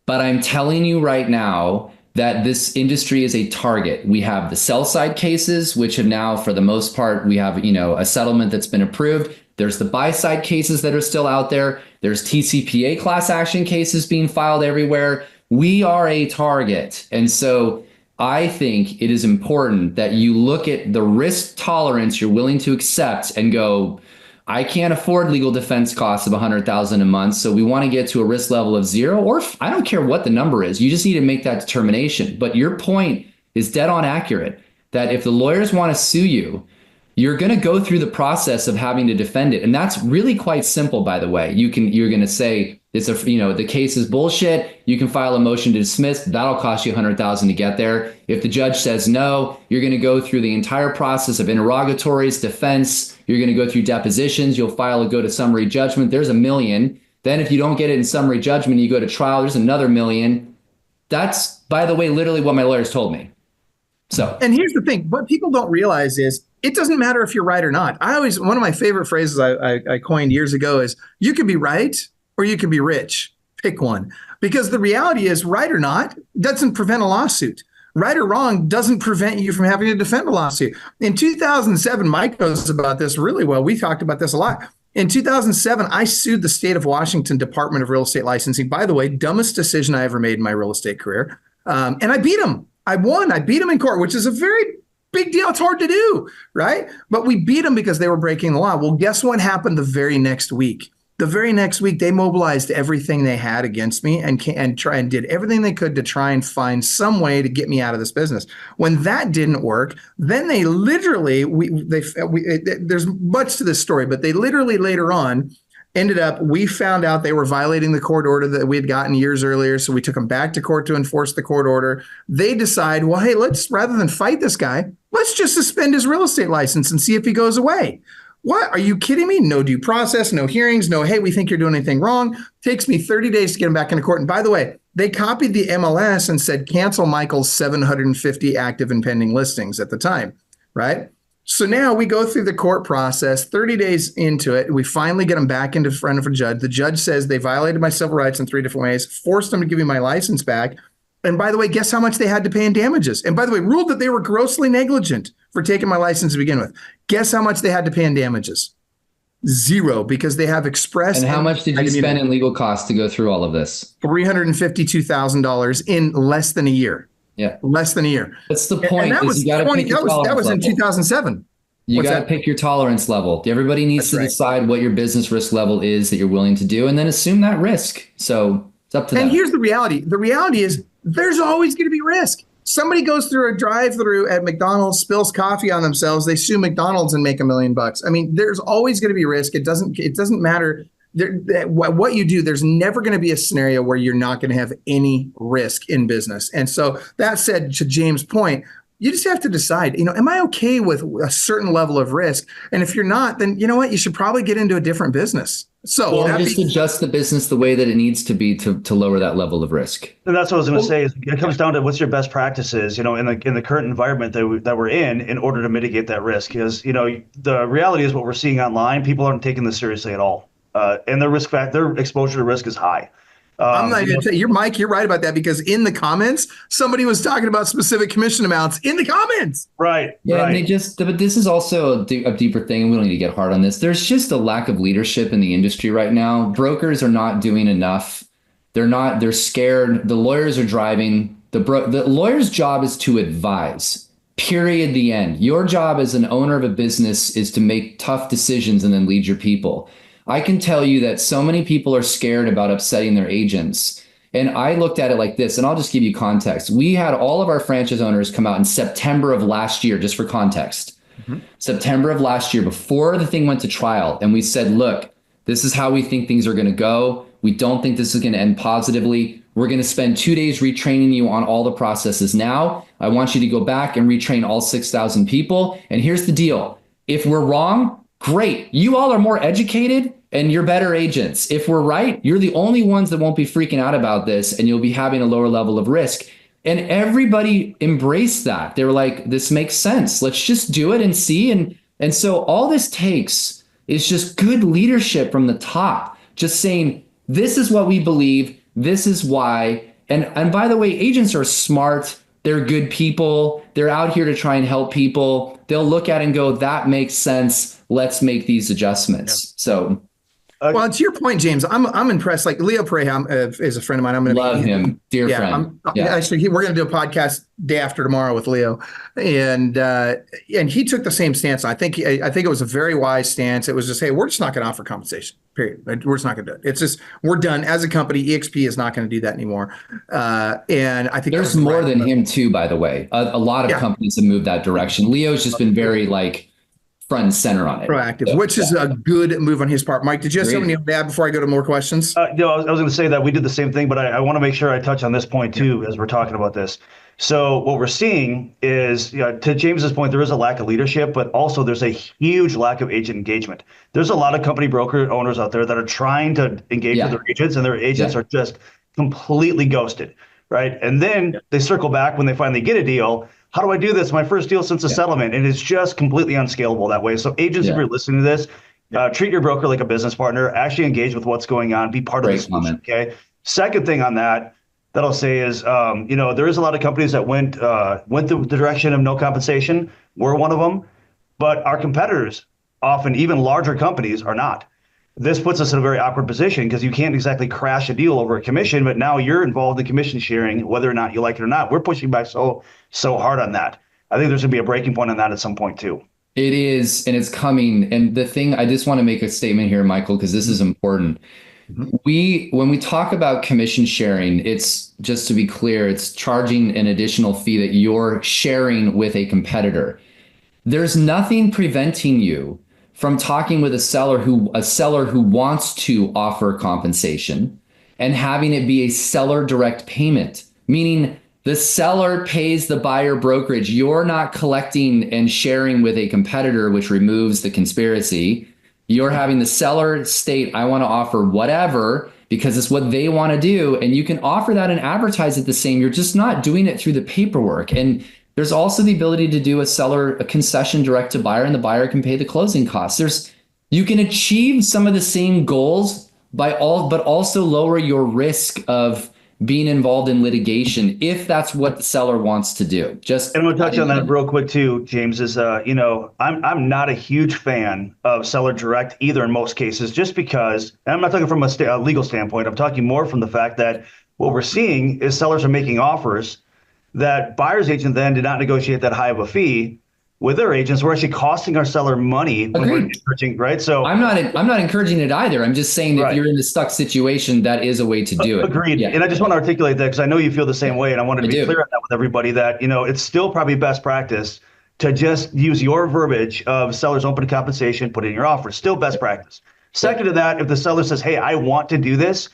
But I'm telling you right now that this industry is a target. We have the sell side cases, which have now, for the most part, we have, a settlement that's been approved. There's the buy side cases that are still out there. There's TCPA class action cases being filed everywhere. We are a target. And so I think it is important that you look at the risk tolerance you're willing to accept and go, I can't afford legal defense costs of $100,000 a month. So we want to get to a risk level of 0, or I don't care what the number is. You just need to make that determination. But your point is dead on accurate, that if the lawyers want to sue you, you're going to go through the process of having to defend it. And that's really quite simple, by the way. You're going to say, the case is bullshit. You can file a motion to dismiss. That'll cost you $100,000 to get there. If the judge says no, you're going to go through the entire process of interrogatories, defense. You're going to go through depositions. You'll go to summary judgment. There's $1 million. Then if you don't get it in summary judgment, you go to trial. There's another $1 million. That's, by the way, literally what my lawyers told me. So, and here's the thing, what people don't realize is it doesn't matter if you're right or not. One of my favorite phrases I coined years ago is, you could be right or you can be rich. Pick one. Because the reality is, right or not doesn't prevent a lawsuit. Right or wrong doesn't prevent you from having to defend a lawsuit. In 2007, Mike knows about this really well. We talked about this a lot. In 2007, I sued the state of Washington Department of Real Estate Licensing. By the way, dumbest decision I ever made in my real estate career. And I beat them. I won. I beat them in court, which is a very big deal. It's hard to do, right? But we beat them because they were breaking the law. Well, guess what happened the very next week? The very next week, they mobilized everything they had against me and did everything they could to try and find some way to get me out of this business. When that didn't work, then they literally, there's much to this story, but they literally later on we found out they were violating the court order that we had gotten years earlier. So we took them back to court to enforce the court order. They decide, well, hey, rather than fight this guy, let's just suspend his real estate license and see if he goes away. What? Are you kidding me? No due process, no hearings, no, hey, we think you're doing anything wrong. Takes me 30 days to get him back into court. And by the way, they copied the MLS and said, cancel Michael's 750 active and pending listings at the time, right? So now we go through the court process, 30 days into it. We finally get them back into front of a judge. The judge says they violated my civil rights in 3 different ways, forced them to give me my license back. And by the way, guess how much they had to pay in damages? And by the way, ruled that they were grossly negligent for taking my license to begin with. Guess how much they had to pay in damages? 0, because they have expressed. And how much did you spend in legal costs to go through all of this? $352,000 in less than a year. Yeah. Less than a year. That's the point. And that was in 2007. You got to pick your tolerance level. Everybody needs to decide what your business risk level is that you're willing to do, and then assume that risk. So it's up to them. And here's the reality. The reality is there's always going to be risk. Somebody goes through a drive-through at McDonald's, spills coffee on themselves. They sue McDonald's and make $1 million. I mean, there's always going to be risk. It doesn't matter what you do. There's never going to be a scenario where you're not going to have any risk in business. And so that said, to James' point, you just have to decide, am I okay with a certain level of risk? And if you're not, then you know what? You should probably get into a different business. So just adjust the business the way that it needs to be to lower that level of risk. And that's what I was going to say. It comes down to what's your best practices, in the current environment that we're in order to mitigate that risk. Because the reality is what we're seeing online, people aren't taking this seriously at all, and their exposure to risk is high. I'm not going to tell you, Mike, you're right about that, because in the comments, somebody was talking about specific commission amounts in the comments. Right. Yeah. Right. And but this is also a deeper thing. We don't need to get hard on this. There's just a lack of leadership in the industry right now. Brokers are not doing enough. They're scared. The lawyers are driving. The lawyer's job is to advise. Period. The end. Your job as an owner of a business is to make tough decisions and then lead your people. I can tell you that so many people are scared about upsetting their agents. And I looked at it like this, and I'll just give you context. We had all of our franchise owners come out in September of last year, just for context. September of last year, before the thing went to trial. And we said, look, this is how we think things are going to go. We don't think this is going to end positively. We're going to spend 2 days retraining you on all the processes now. I want you to go back and retrain all 6,000 people. And here's the deal. If we're wrong, great. You all are more educated and you're better agents. If we're right, you're the only ones that won't be freaking out about this, and you'll be having a lower level of risk. And everybody embraced that. They were like, this makes sense. Let's just do it and see. And so all this takes is just good leadership from the top, just saying, this is what we believe. This is why. And by the way, agents are smart. They're good people. They're out here to try and help people. They'll look at it and go, that makes sense. Let's make these adjustments. Yeah. So. Well, to your point, James, I'm impressed. Like Leo Praham is a friend of mine. I'm going to love him, dear friend. Actually, we're going to do a podcast day after tomorrow with Leo, and he took the same stance. I think it was a very wise stance. It was just, hey, we're just not going to offer compensation. Period. We're just not going to do it. It's just, we're done as a company. EXP is not going to do that anymore. And I think there's more than him too. By the way, a lot of companies have moved that direction. Leo's just been very front and center on it. Proactive, so, which is a good move on his part. Mike, did you have something to add before I go to more questions? I was going to say that we did the same thing, but I want to make sure I touch on this point too, as we're talking about this. So what we're seeing is, to James's point, there is a lack of leadership, but also there's a huge lack of agent engagement. There's a lot of company broker owners out there that are trying to engage with their agents, and their agents are just completely ghosted, right? And then they circle back when they finally get a deal. How do I do this? My first deal since the settlement. And it's just completely unscalable that way. So agents, if you're listening to this, treat your broker like a business partner, actually engage with what's going on, be part of the solution. Okay. Second thing on that I'll say is, there is a lot of companies that went the direction of no compensation. We're one of them, but our competitors, often even larger companies, are not. This puts us in a very awkward position because you can't exactly crash a deal over a commission, but now you're involved in commission sharing, whether or not you like it or not. We're pushing back so hard on that. I think there's going to be a breaking point on that at some point too. It is, and it's coming. And the thing, I just want to make a statement here, Michael, because this is important. When we talk about commission sharing, it's, just to be clear, it's charging an additional fee that you're sharing with a competitor. There's nothing preventing you from talking with a seller who wants to offer compensation and having it be a seller direct payment, meaning the seller pays the buyer brokerage. You're not collecting and sharing with a competitor, which removes the conspiracy. You're having the seller state, I want to offer whatever because it's what they want to do. And you can offer that and advertise it the same. You're just not doing it through the paperwork. And there's also the ability to do a concession direct to buyer, and the buyer can pay the closing costs. You can achieve some of the same goals but also lower your risk of being involved in litigation if that's what the seller wants to do. And we'll touch on that real quick too, James, is I'm not a huge fan of seller direct either in most cases, just because, and I'm not talking from a legal standpoint, I'm talking more from the fact that what we're seeing is sellers are making offers that buyer's agent then did not negotiate that high of a fee with their agents. We're actually costing our seller money when we're encouraging, right? So I'm not encouraging it either. I'm just saying that if you're in a stuck situation, that is a way to do it. Agreed. Yeah. And I just want to articulate that because I know you feel the same way. And I wanted to be clear on that with everybody that, it's still probably best practice to just use your verbiage of seller's open compensation, put it in your offer. Still best practice. Second to that, if the seller says, hey, I want to do this,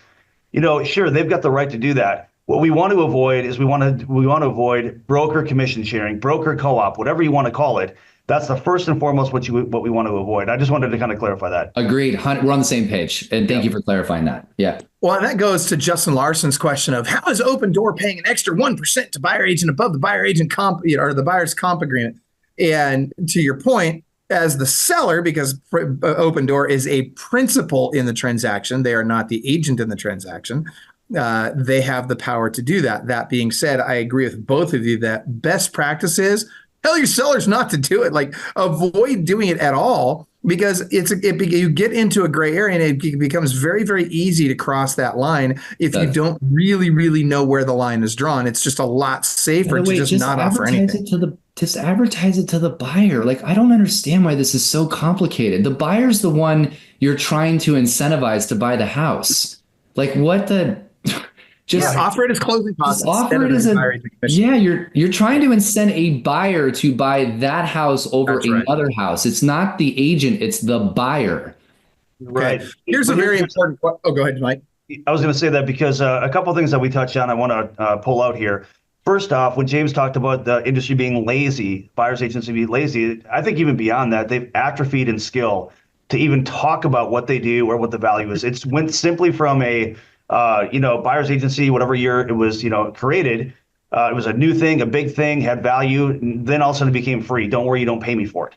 sure, they've got the right to do that. What we want to avoid is we want to avoid broker commission sharing, broker co-op, whatever you want to call it. That's the first and foremost what we want to avoid. I just wanted to kind of clarify that. Agreed. We're on the same page. And thank you for clarifying that. Yeah. Well, and that goes to Justin Larson's question of how is Open Door paying an extra 1% to buyer agent above the buyer agent comp, or the buyer's comp agreement? And to your point, as the seller, because Open Door is a principal in the transaction, they are not the agent in the transaction. They have the power to do that. That being said, I agree with both of you that best practice is tell your sellers not to do it. Like, avoid doing it at all, because you get into a gray area, and it becomes very, very easy to cross that line if you don't really, really know where the line is drawn. It's just a lot safer to just not offer anything. Just advertise it to the buyer. Like, I don't understand why this is so complicated. The buyer's the one you're trying to incentivize to buy the house. Like, what the... Just offer it as closing costs. Offer it as you're trying to incent a buyer to buy that house over another house. It's not the agent, it's the buyer. Right. Okay. Here's a very important. Oh, go ahead, Mike. I was going to say that because a couple of things that we touched on, I want to pull out here. First off, when James talked about the industry being lazy, buyer's agency being lazy, I think even beyond that, they've atrophied in skill to even talk about what they do or what the value is. It's went simply from a buyer's agency, whatever year it was, created. It was a new thing, a big thing, had value. And then all of a sudden it became free. Don't worry, you don't pay me for it.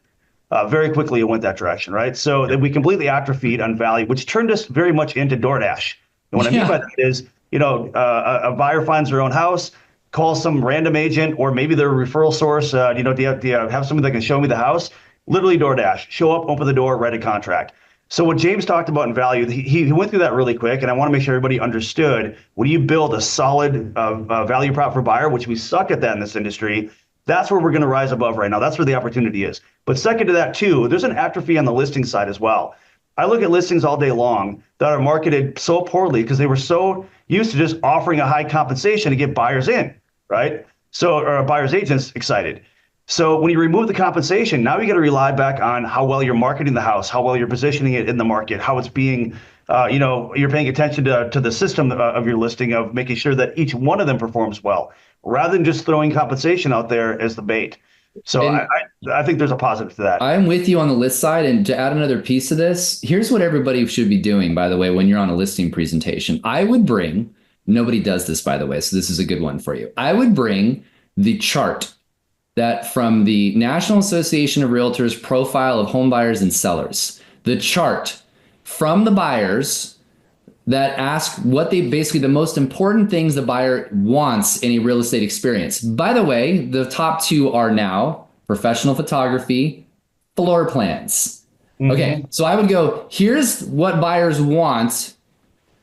Very quickly it went that direction, right? So that we completely atrophied on value, which turned us very much into DoorDash. And what I mean by that is, a buyer finds their own house, calls some random agent, or maybe their referral source. Do you have somebody that can show me the house? Literally DoorDash. Show up, open the door, write a contract. So what James talked about in value, he went through that really quick, and I want to make sure everybody understood, when you build a solid value prop for buyer, which we suck at that in this industry, that's where we're going to rise above right now. That's where the opportunity is. But second to that too, there's an atrophy on the listing side as well. I look at listings all day long that are marketed so poorly because they were so used to just offering a high compensation to get buyers in, right? Or buyers agents excited. So when you remove the compensation, now you got to rely back on how well you're marketing the house, how well you're positioning it in the market, how it's being, you're paying attention to the system of your listing, of making sure that each one of them performs well, rather than just throwing compensation out there as the bait. So I think there's a positive to that. I'm with you on the list side. And to add another piece to this, here's what everybody should be doing, by the way, when you're on a listing presentation. I would bring, nobody does this, by the way, so this is a good one for you. I would bring the chart that from the National Association of Realtors profile of home buyers and sellers, the chart from the buyers that ask what they basically the most important things the buyer wants in a real estate experience. By the way, the top two are now professional photography, floor plans. Okay, so I would go, here's what buyers want.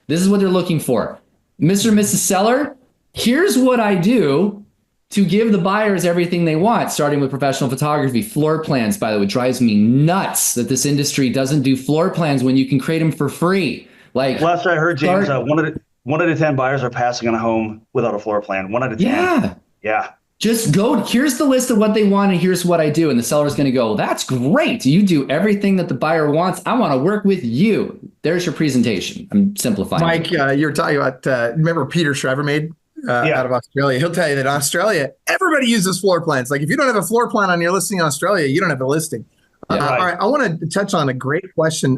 This is what they're looking for. Mr. and Mrs. Seller, here's what I do to give the buyers everything they want, starting with professional photography. Floor plans, by the way, drives me nuts that this industry doesn't do floor plans when you can create them for free. Like, last I heard, James, one out of 10 buyers are passing on a home without a floor plan. 1 out of 10. Yeah. Just go, here's the list of what they want and here's what I do. And the seller's going to go, that's great. You do everything that the buyer wants. I want to work with you. There's your presentation. I'm simplifying. Mike, you're talking about, remember Peter Shriver made? Out of Australia. He'll tell you that in Australia, everybody uses floor plans. Like, if you don't have a floor plan on your listing in Australia, you don't have a listing. All right. I want to touch on a great question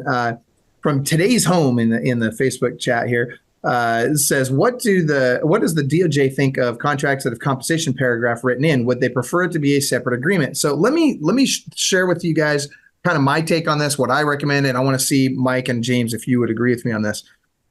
from Today's Home in the Facebook chat here. It says, what does the DOJ think of contracts that have compensation paragraph written in? Would they prefer it to be a separate agreement? So let me share with you guys kind of my take on this, what I recommend, and I want to see Mike and James if you would agree with me on this.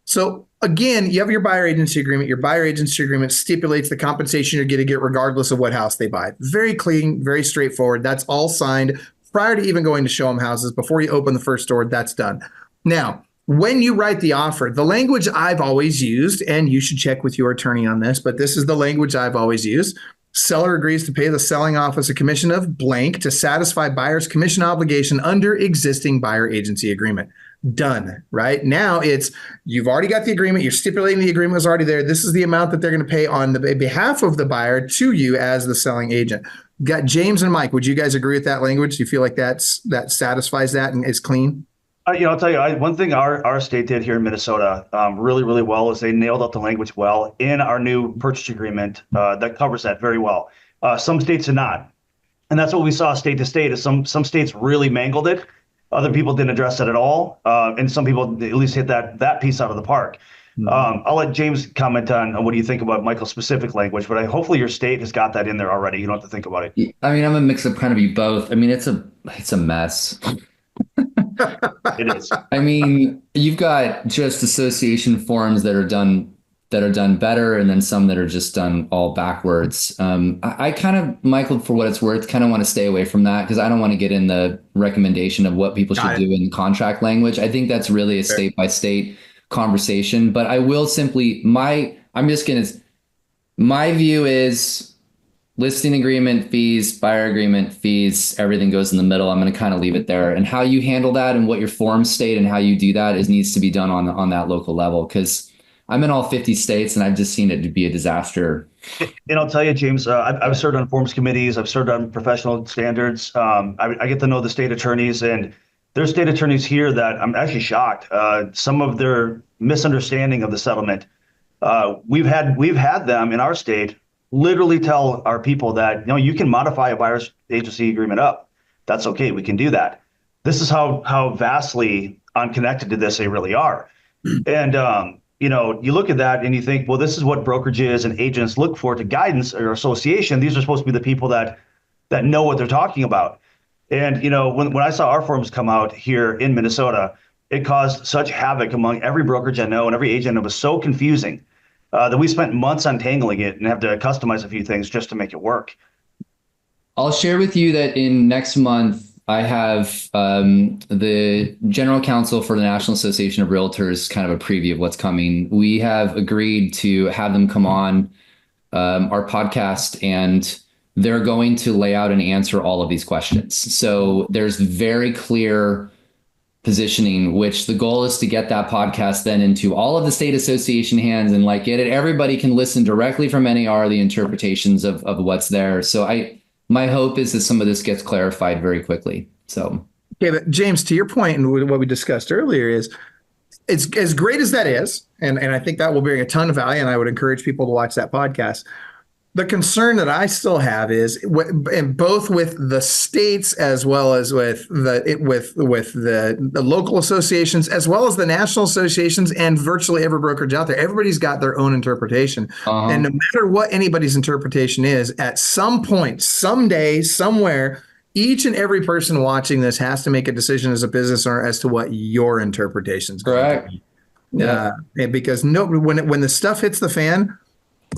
So again, you have your buyer agency agreement. Your buyer agency agreement stipulates the compensation you're going to get regardless of what house they buy. Very clean, very straightforward. That's all signed prior to even going to show them houses. Before you open the first door, that's done. Now, when you write the offer, the language I've always used, and you should check with your attorney on this, but this is the language I've always used. Seller agrees to pay the selling office a commission of blank to satisfy buyer's commission obligation under existing buyer agency agreement. Done. Right now, you've already got the agreement. You're stipulating the agreement was already there. This is the amount that they're going to pay on the behalf of the buyer to you as the selling agent. Got James and Mike. Would you guys agree with that language? Do you feel like that satisfies that and is clean? I'll tell you, one thing our state did here in Minnesota really, really well is they nailed out the language well in our new purchase agreement that covers that very well. Some states did not. And that's what we saw state to state is some states really mangled it. Other people didn't address it at all. And some people at least hit that piece out of the park. I'll let James comment on what do you think about Michael's specific language, but hopefully your state has got that in there already. You don't have to think about it. I mean, I'm a mix of kind of you both. I mean, it's a mess. It is. I mean, you've got just association forms that are done that are done better, and then some that are just done all backwards. I kind of, Michael, for what it's worth, kind of want to stay away from that because I don't want to get in the recommendation of what people should do in contract language. I think that's really a state by state conversation. But I will simply, my view is listing agreement fees, buyer agreement fees, everything goes in the middle. I'm going to kind of leave it there. And how you handle that and what your forms state and how you do that needs to be done on that local level, because I'm in all 50 states and I've just seen it to be a disaster. And I'll tell you, James, I've served on forms committees. I've served on professional standards. I get to know the state attorneys, and there's state attorneys here that I'm actually shocked. Some of their misunderstanding of the settlement. We've had them in our state literally tell our people that, you can modify a buyer's agency agreement up. That's okay. We can do that. This is how vastly unconnected to this they really are. And, you look at that and you think, well, this is what brokerages and agents look for to guidance or association. These are supposed to be the people that know what they're talking about. And, when I saw our forms come out here in Minnesota, it caused such havoc among every brokerage I know and every agent. It was so confusing that we spent months untangling it and have to customize a few things just to make it work. I'll share with you that in next month, I have the general counsel for the National Association of Realtors, kind of a preview of what's coming. We have agreed to have them come on our podcast, and they're going to lay out and answer all of these questions. So there's very clear positioning, which the goal is to get that podcast then into all of the state association hands and get it. Everybody can listen directly from NAR, the interpretations of what's there. So my hope is that some of this gets clarified very quickly. So, okay, but James, to your point and what we discussed earlier is, it's as great as that is, and I think that will bring a ton of value, and I would encourage people to watch that podcast. The concern that I still have is, and both with the states as well as with the local associations, as well as the national associations and virtually every brokerage out there, everybody's got their own interpretation. And no matter what anybody's interpretation is, at some point, someday, somewhere, each and every person watching this has to make a decision as a business owner as to what your interpretation is going to be. Yeah. Because when the stuff hits the fan,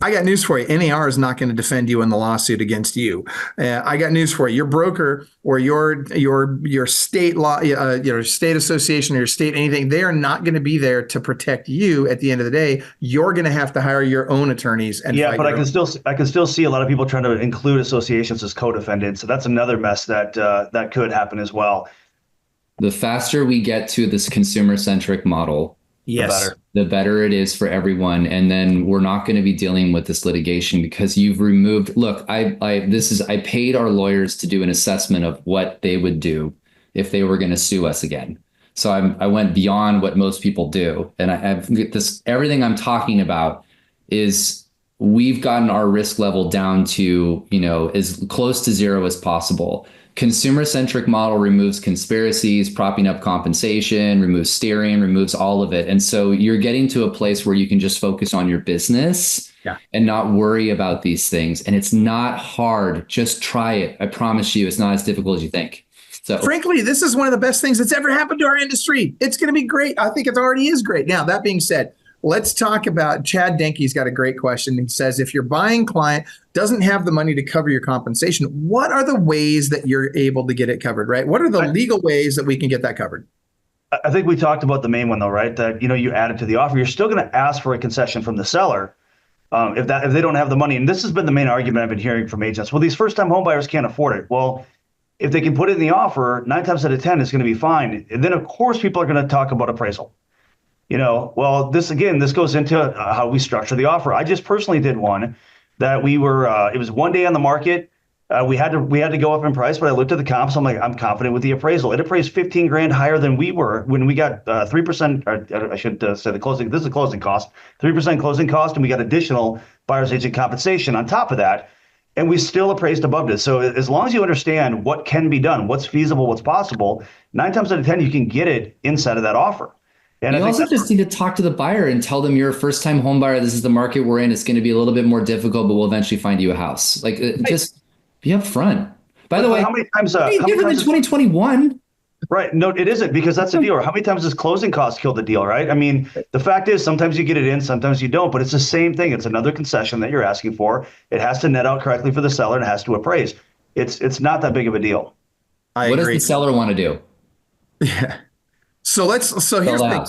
I got news for you. NAR is not going to defend you in the lawsuit against you. I got news for you. Your broker or your state law, your state association or your state anything, they are not going to be there to protect you. At the end of the day, you're going to have to hire your own attorneys. And but I can still see a lot of people trying to include associations as co-defendants. So that's another mess that could happen as well. The faster we get to this consumer-centric model, the better it is for everyone. And then we're not going to be dealing with this litigation because you've removed, look, I paid our lawyers to do an assessment of what they would do if they were going to sue us again. So I went beyond what most people do. And everything I'm talking about is we've gotten our risk level down to, as close to zero as possible. Consumer-centric model removes conspiracies, propping up compensation, removes steering, removes all of it. And so you're getting to a place where you can just focus on your business and not worry about these things. And it's not hard. Just try it. I promise you, it's not as difficult as you think. So, frankly, this is one of the best things that's ever happened to our industry. It's going to be great. I think it already is great. Now, that being said, let's talk about Chad Denke's got a great question. He says, if your buying client doesn't have the money to cover your compensation, what are the ways that you're able to get it covered, right? What are the legal ways that we can get that covered? I think we talked about the main one, though, right? That, you add it to the offer. You're still going to ask for a concession from the seller if they don't have the money. And this has been the main argument I've been hearing from agents. Well, these first-time home buyers can't afford it. Well, if they can put it in the offer, 9 times out of 10 it's going to be fine. And then, of course, people are going to talk about appraisal. Well, this goes into how we structure the offer. I just personally did one that it was one day on the market. We had to go up in price, but I looked at the comps. I'm like, I'm confident with the appraisal. It appraised $15,000 higher than we were when we got 3%, or I should say the closing. This is the closing cost, 3% closing cost. And we got additional buyer's agent compensation on top of that. And we still appraised above this. So as long as you understand what can be done, what's feasible, what's possible, 9 times out of 10, you can get it inside of that offer. And you also just need to talk to the buyer and tell them you're a first-time home buyer. This is the market we're in. It's going to be a little bit more difficult, but we'll eventually find you a house. Just be upfront. By the way, how many times? different than 2021? Right. No, it isn't, because that's the deal. How many times does closing costs kill the deal, right? I mean, the fact is sometimes you get it in, sometimes you don't, but it's the same thing. It's another concession that you're asking for. It has to net out correctly for the seller and it has to appraise. It's not that big of a deal. I What does agree. the seller want to do? Yeah. So here's the thing.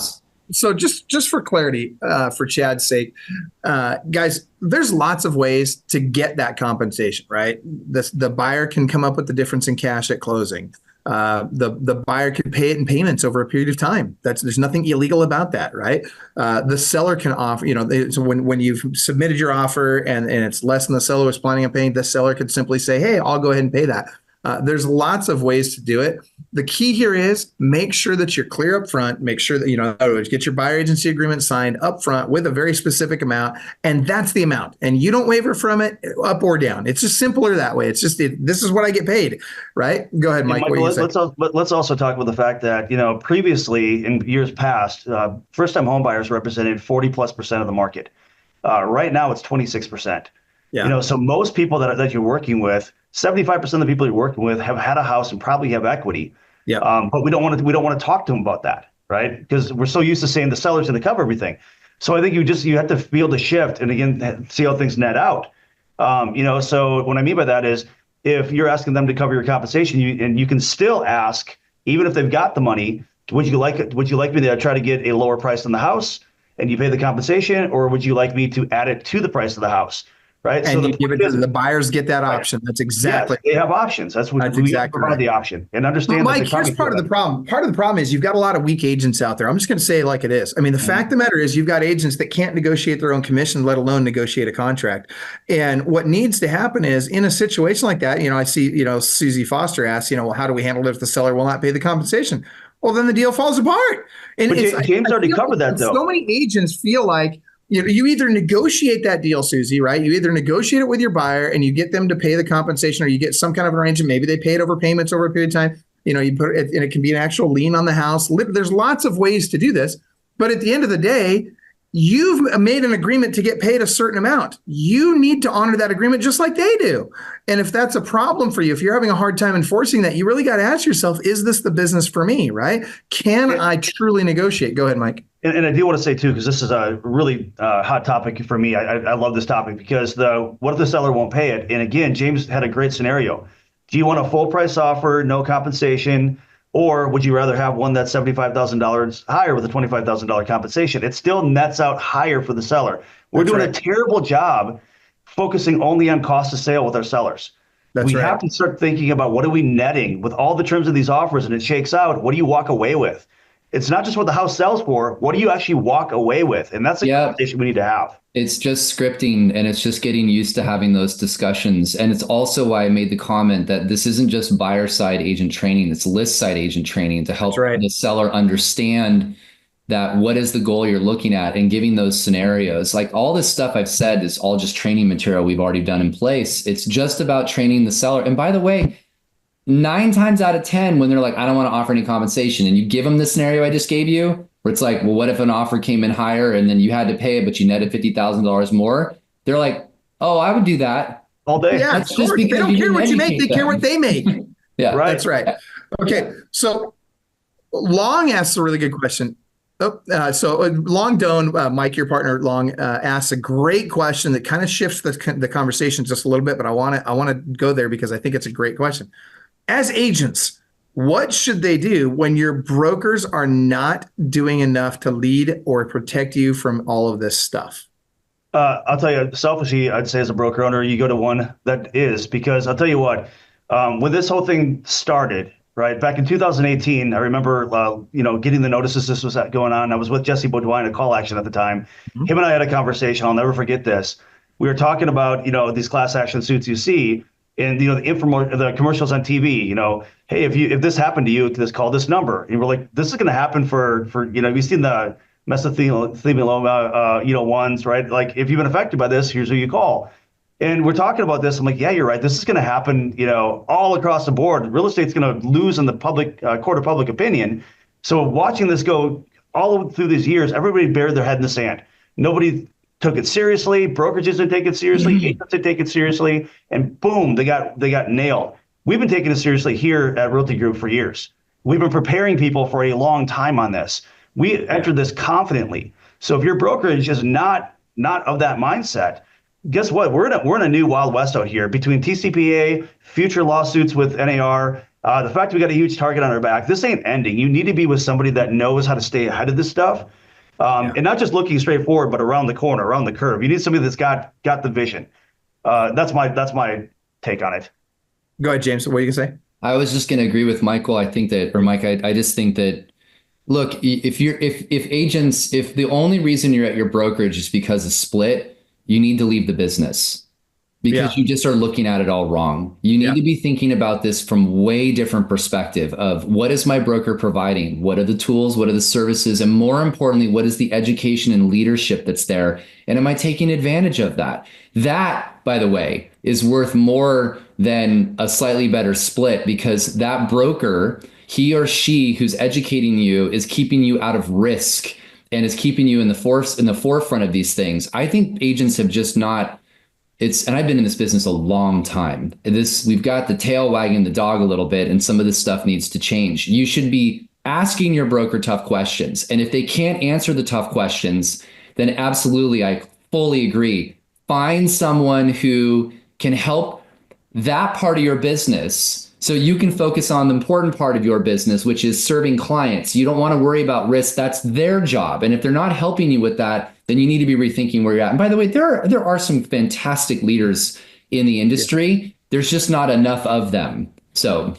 So just for clarity, for Chad's sake, guys, there's lots of ways to get that compensation, right? The buyer can come up with the difference in cash at closing. The buyer can pay it in payments over a period of time. There's nothing illegal about that, right? The seller can offer, so when you've submitted your offer and it's less than the seller was planning on paying, the seller could simply say, hey, I'll go ahead and pay that. There's lots of ways to do it. The key here is make sure that you're clear up front. Make sure that, in other words, get your buyer agency agreement signed up front with a very specific amount. And that's the amount. And you don't waver from it up or down. It's just simpler that way. It's just, this is what I get paid, right? Go ahead, Mike. Let's also talk about the fact that, previously in years past, first-time home buyers represented 40+% of the market. Right now it's 26%. Yeah. So most people that you're working with, 75% of the people you're working with have had a house and probably have equity. Yeah. But we don't want to talk to them about that, right? Because we're so used to saying the seller's going to cover everything. So I think you have to be able to shift and again see how things net out. So what I mean by that is if you're asking them to cover your compensation, you can still ask, even if they've got the money, would you like me to try to get a lower price on the house and you pay the compensation, or would you like me to add it to the price of the house? Right. And so the buyers get that option. That's exactly. Yes, they have options. That's we exactly provide the option and understand. Mike, here's part of the problem. Part of the problem is you've got a lot of weak agents out there. I'm just going to say it like it is. I mean, the fact of the matter is you've got agents that can't negotiate their own commission, let alone negotiate a contract. And what needs to happen is in a situation like that, I see, Susie Foster asks, well, how do we handle it if the seller will not pay the compensation? Well, then the deal falls apart. And James already covered that, though. So many agents feel like, you either negotiate that deal, Susie, right? You either negotiate it with your buyer and you get them to pay the compensation, or you get some kind of arrangement. Maybe they pay it over payments over a period of time. You put it, and it can be an actual lien on the house. There's lots of ways to do this. But at the end of the day, you've made an agreement to get paid a certain amount. You need to honor that agreement just like they do. And if that's a problem for you, if you're having a hard time enforcing that, you really got to ask yourself, is this the business for me, right? Can I truly negotiate? Go ahead, Mike. And I do want to say, too, because this is a really hot topic for me. I love this topic because what if the seller won't pay it? And again, James had a great scenario. Do you want a full price offer, no compensation? Or would you rather have one that's $75,000 higher with a $25,000 compensation? It still nets out higher for the seller. We're doing a terrible job focusing only on cost of sale with our sellers. We have to start thinking about what are we netting with all the terms of these offers, and it shakes out. What do you walk away with? It's not just what the house sells for. What do you actually walk away with? And that's a conversation we need to have. It's just scripting, and it's just getting used to having those discussions. And it's also why I made the comment that this isn't just buyer side agent training, it's list side agent training to help the seller understand that what is the goal you're looking at and giving those scenarios. Like all this stuff I've said is all just training material we've already done in place. It's just about training the seller. And by the way, 9 times out of 10, when they're like, I don't want to offer any compensation, and you give them the scenario I just gave you, where it's like, well, what if an offer came in higher and then you had to pay it, but you netted $50,000 more? They're like, oh, I would do that all day. Yeah, that's just because they don't care what you make; they care what they make. Yeah, right. That's right. Okay, so Long asks a really good question. Long Doan, Mike, your partner, Long, asks a great question that kind of shifts the conversation just a little bit, but I want to go there because I think it's a great question. As agents, what should they do when your brokers are not doing enough to lead or protect you from all of this stuff? I'll tell you, selfishly, I'd say as a broker owner, you go to one that is, because I'll tell you what, when this whole thing started, right, back in 2018, I remember, getting the notices this was going on. I was with Jesse Beaudoin at Call Action at the time. Mm-hmm. Him and I had a conversation. I'll never forget this. We were talking about, these class action suits you see, and the commercials on TV, hey, if this happened to you, just call this number. And we're like, this is going to happen for you've seen the mesothelioma, ones, right? Like, if you've been affected by this, here's who you call. And we're talking about this. I'm like, yeah, you're right. This is going to happen, all across the board. Real estate's going to lose in the public court of public opinion. So watching this go all through these years, everybody buried their head in the sand. Nobody took it seriously. Brokerages didn't take it seriously. Agents didn't take it seriously. And boom, they got nailed. We've been taking it seriously here at Realty Group for years. We've been preparing people for a long time on this. We entered this confidently. So if your brokerage is not of that mindset, guess what? We're in a new Wild West out here between TCPA, future lawsuits with NAR, the fact we got a huge target on our back. This ain't ending. You need to be with somebody that knows how to stay ahead of this stuff, and not just looking straight forward, but around the corner, around the curve. You need somebody that's got the vision. That's my take on it. Go ahead, James. What are you gonna say? I was just going to agree with Michael. I think that, or Mike, I just think that, look, if the only reason you're at your brokerage is because of split, you need to leave the business because you just are looking at it all wrong. You need to be thinking about this from way different perspective of what is my broker providing? What are the tools? What are the services? And more importantly, what is the education and leadership that's there? And am I taking advantage of that? That, by the way, is worth more than a slightly better split, because that broker, he or she who's educating you is keeping you out of risk and is keeping you in the forefront of these things. I think agents have just not, and I've been in this business a long time. We've got the tail wagging the dog a little bit, and some of this stuff needs to change. You should be asking your broker tough questions. And if they can't answer the tough questions, then absolutely, I fully agree. Find someone who can help that part of your business so you can focus on the important part of your business, which is serving clients. You don't want to worry about risk. That's their job. And if they're not helping you with that, then you need to be rethinking where you're at. And by the way, there are some fantastic leaders in the industry. There's just not enough of them. So,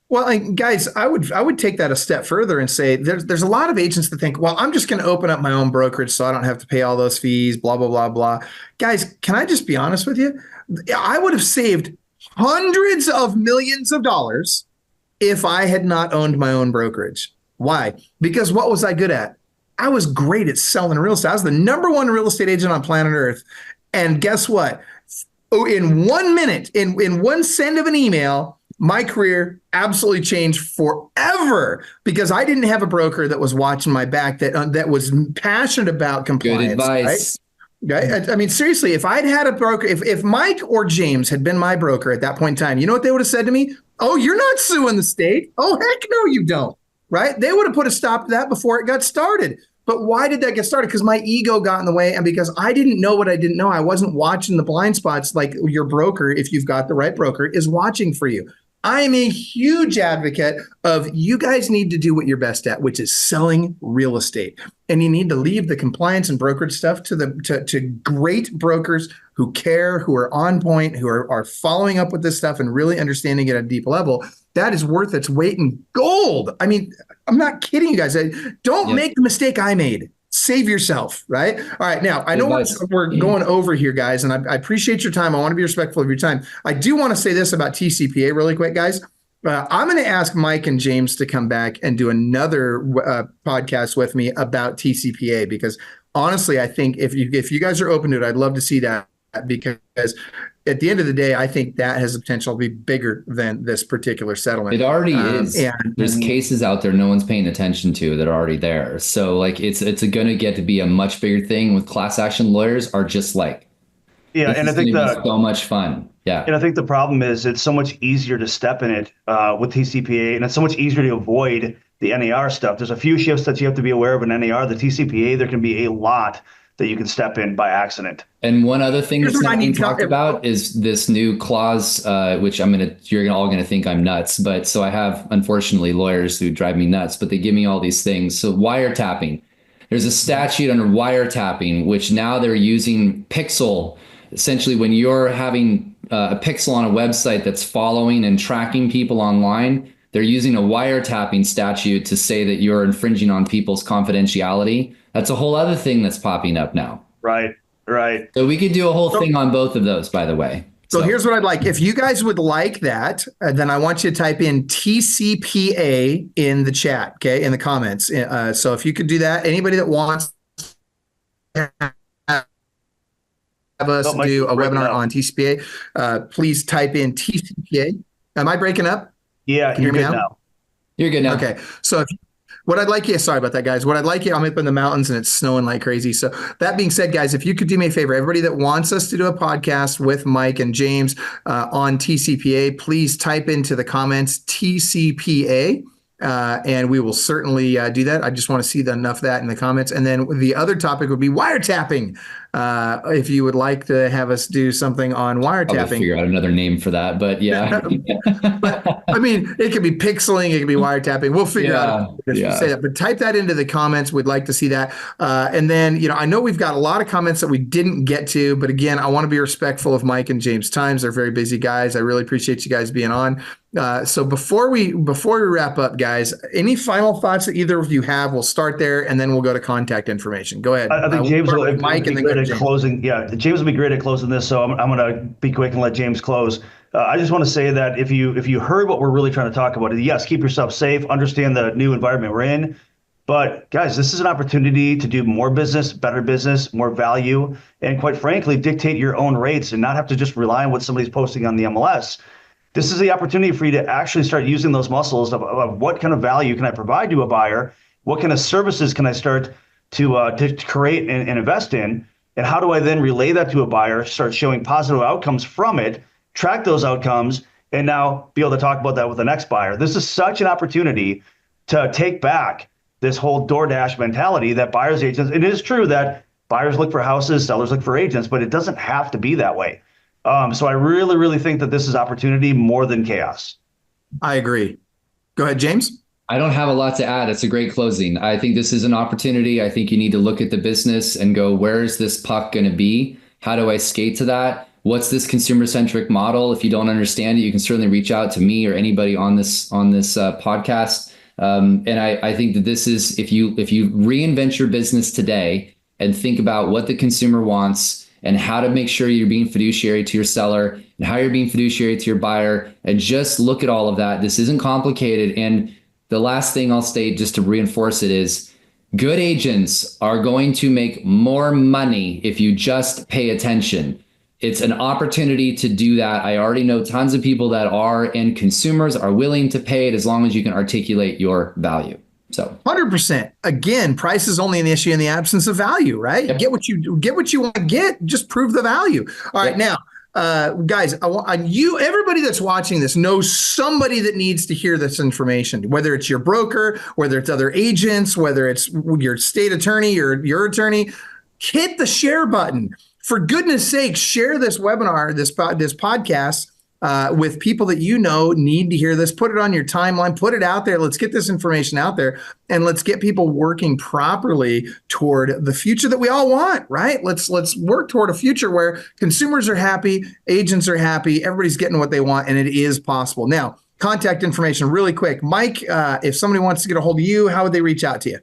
well, guys, I would take that a step further and say there's a lot of agents that think, well, I'm just going to open up my own brokerage so I don't have to pay all those fees, blah, blah, blah, blah. Guys, can I just be honest with you? I would have saved hundreds of millions of dollars if I had not owned my own brokerage. Why? Because what was I good at? I was great at selling real estate. I was the number one real estate agent on planet Earth. And guess what? Oh, in 1 minute, in one send of an email, my career absolutely changed forever because I didn't have a broker that was watching my back, that was passionate about compliance. Good advice. Right? I mean, seriously, if I'd had a broker, if Mike or James had been my broker at that point in time, you know what they would have said to me? Oh, you're not suing the state. Oh, heck no, you don't. Right? They would have put a stop to that before it got started. But why did that get started? Because my ego got in the way, and because I didn't know what I didn't know. I wasn't watching the blind spots like your broker, if you've got the right broker, is watching for you. I am a huge advocate of you guys need to do what you're best at, which is selling real estate. And you need to leave the compliance and brokerage stuff to great brokers who care, who are on point, who are following up with this stuff and really understanding it at a deep level. That is worth its weight in gold. I mean, I'm not kidding you guys. Don't make the mistake I made. Save yourself, right? All right. Now, I know we're going over here, guys, and I appreciate your time. I want to be respectful of your time. I do want to say this about TCPA really quick, guys. I'm going to ask Mike and James to come back and do another podcast with me about TCPA, because honestly, I think if you guys are open to it, I'd love to see that, because at the end of the day, I think that has the potential to be bigger than this particular settlement. It already is. And there's cases out there no one's paying attention to that are already there. So like it's going to get to be a much bigger thing. With class action lawyers are just like, and I think so much fun. Yeah. And I think the problem is it's so much easier to step in it with TCPA, and it's so much easier to avoid the NAR stuff. There's a few shifts that you have to be aware of in NAR. The TCPA, there can be a lot that you can step in by accident. And one other thing that's not being talked about is this new clause, which you're all gonna think I'm nuts. But so I have, unfortunately, lawyers who drive me nuts, but they give me all these things. So wiretapping, there's a statute under wiretapping, which now they're using pixel. Essentially, when you're having a pixel on a website that's following and tracking people online, they're using a wiretapping statute to say that you're infringing on people's confidentiality. That's a whole other thing that's popping up now. Right. So we could do a whole thing on both of those, by the way. So here's what I'd like. If you guys would like that, then I want you to type in TCPA in the chat, okay, in the comments. So if you could do that, anybody that wants to have us do a webinar on TCPA, please type in TCPA. Am I breaking up? Yeah, Can you hear me now? You're good now. Okay. So what I'd like you, sorry about that, guys. What I'd like you, I'm up in the mountains and it's snowing like crazy. So that being said, guys, if you could do me a favor, everybody that wants us to do a podcast with Mike and James on TCPA, please type into the comments TCPA. And we will certainly do that. I just want to see enough of that in the comments. And then the other topic would be wiretapping. If you would like to have us do something on wiretapping. I'll figure out another name for that, but yeah. But I mean, it could be pixeling, it could be wiretapping. We'll figure out if you say that. But type that into the comments. We'd like to see that. And then, I know we've got a lot of comments that we didn't get to, but again, I want to be respectful of Mike and James' times. They're very busy guys. I really appreciate you guys being on. So before we wrap up, guys, any final thoughts that either of you have? We'll start there, and then we'll go to contact information. Go ahead. I think James will Mike be great at closing. Yeah, James will be great at closing this. So I'm going to be quick and let James close. I just want to say that if you heard what we're really trying to talk about, yes, keep yourself safe, understand the new environment we're in. But guys, this is an opportunity to do more business, better business, more value, and quite frankly, dictate your own rates and not have to just rely on what somebody's posting on the MLS. This is the opportunity for you to actually start using those muscles of what kind of value can I provide to a buyer? What kind of services can I start to create and invest in? And how do I then relay that to a buyer, start showing positive outcomes from it, track those outcomes, and now be able to talk about that with the next buyer? This is such an opportunity to take back this whole DoorDash mentality that buyers agents, it is true that buyers look for houses, sellers look for agents, but it doesn't have to be that way. So I really, really think that this is opportunity more than chaos. I agree. Go ahead, James. I don't have a lot to add. It's a great closing. I think this is an opportunity. I think you need to look at the business and go, where is this puck going to be? How do I skate to that? What's this consumer-centric model? If you don't understand it, you can certainly reach out to me or anybody on this podcast. And I think that this is, if you reinvent your business today and think about what the consumer wants and how to make sure you're being fiduciary to your seller and how you're being fiduciary to your buyer, and just look at all of that. This isn't complicated. And the last thing I'll state, just to reinforce it, is good agents are going to make more money if you just pay attention. It's an opportunity to do that. I already know tons of people that are, and consumers are willing to pay it as long as you can articulate your value. So 100%. Again, price is only an issue in the absence of value, right? Yep. Get what you want to get. Just prove the value. All right, now, guys, everybody that's watching this knows somebody that needs to hear this information. Whether it's your broker, whether it's other agents, whether it's your state attorney or your attorney, hit the share button. For goodness sake, share this webinar, this podcast. With people that need to hear this. Put it on your timeline, put it out there. Let's get this information out there, and let's get people working properly toward the future that we all want, right? Let's work toward a future where consumers are happy, agents are happy, everybody's getting what they want, and it is possible. Now, contact information really quick. Mike, if somebody wants to get a hold of you, how would they reach out to you?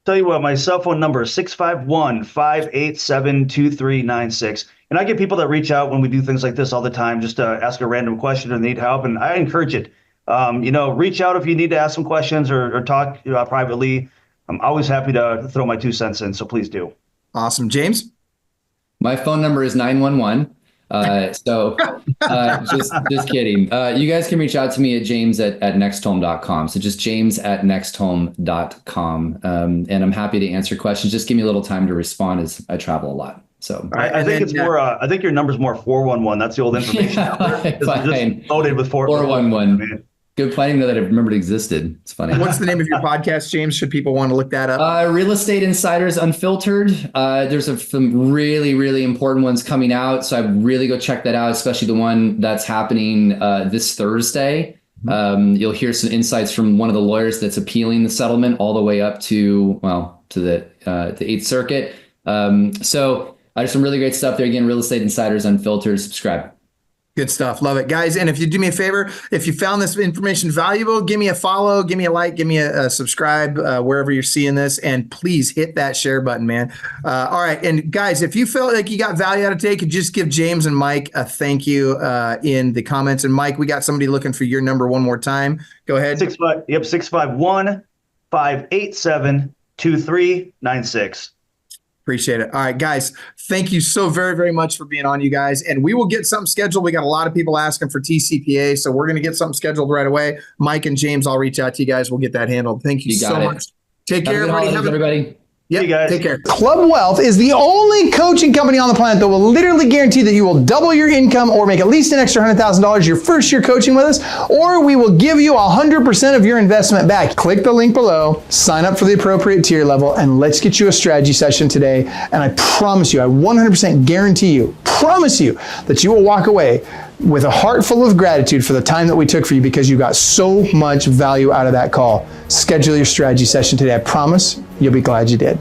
Tell you what, my cell phone number is 651-587-2396. And I get people that reach out when we do things like this all the time, just to ask a random question or need help. And I encourage it. Reach out if you need to ask some questions or talk privately. I'm always happy to throw my 2 cents in. So please do. Awesome. James? My phone number is 911. Just kidding. You guys can reach out to me at james@nexthome.com. So just james@nexthome.com. And I'm happy to answer questions. Just give me a little time to respond as I travel a lot. So I think it's more. I think your number's more 411. That's the old information. Just loaded with 411. Good planning that I remembered existed. It's funny. What's the name of your podcast, James? Should people want to look that up? Real Estate Insiders Unfiltered. There's some really, really important ones coming out. So I really go check that out, especially the one that's happening this Thursday. You'll hear some insights from one of the lawyers that's appealing the settlement all the way up to the 8th Circuit. So there's some really great stuff there. Again, Real Estate Insiders Unfiltered. Subscribe. Good stuff. Love it. Guys, and if you do me a favor, if you found this information valuable, give me a follow, give me a like, give me a subscribe wherever you're seeing this, and please hit that share button, man. All right. And guys, if you felt like you got value out of today, could just give James and Mike a thank you in the comments. And Mike, we got somebody looking for your number one more time. Go ahead. 651-587-2396. Appreciate it. All right, guys, thank you so very, very much for being on, you guys. And we will get something scheduled. We got a lot of people asking for TCPA, so we're going to get something scheduled right away. Mike and James, I'll reach out to you guys. We'll get that handled. Thank you so much. Take care, everybody. Everybody. Yep. See you guys. Take care. Club Wealth is the only coaching company on the planet that will literally guarantee that you will double your income or make at least an extra $100,000 your first year coaching with us, or we will give you 100% of your investment back. Click the link below, sign up for the appropriate tier level, and let's get you a strategy session today. And I promise you, I 100% guarantee you, promise you that you will walk away with a heart full of gratitude for the time that we took for you, because you got so much value out of that call. Schedule your strategy session today. I promise you'll be glad you did.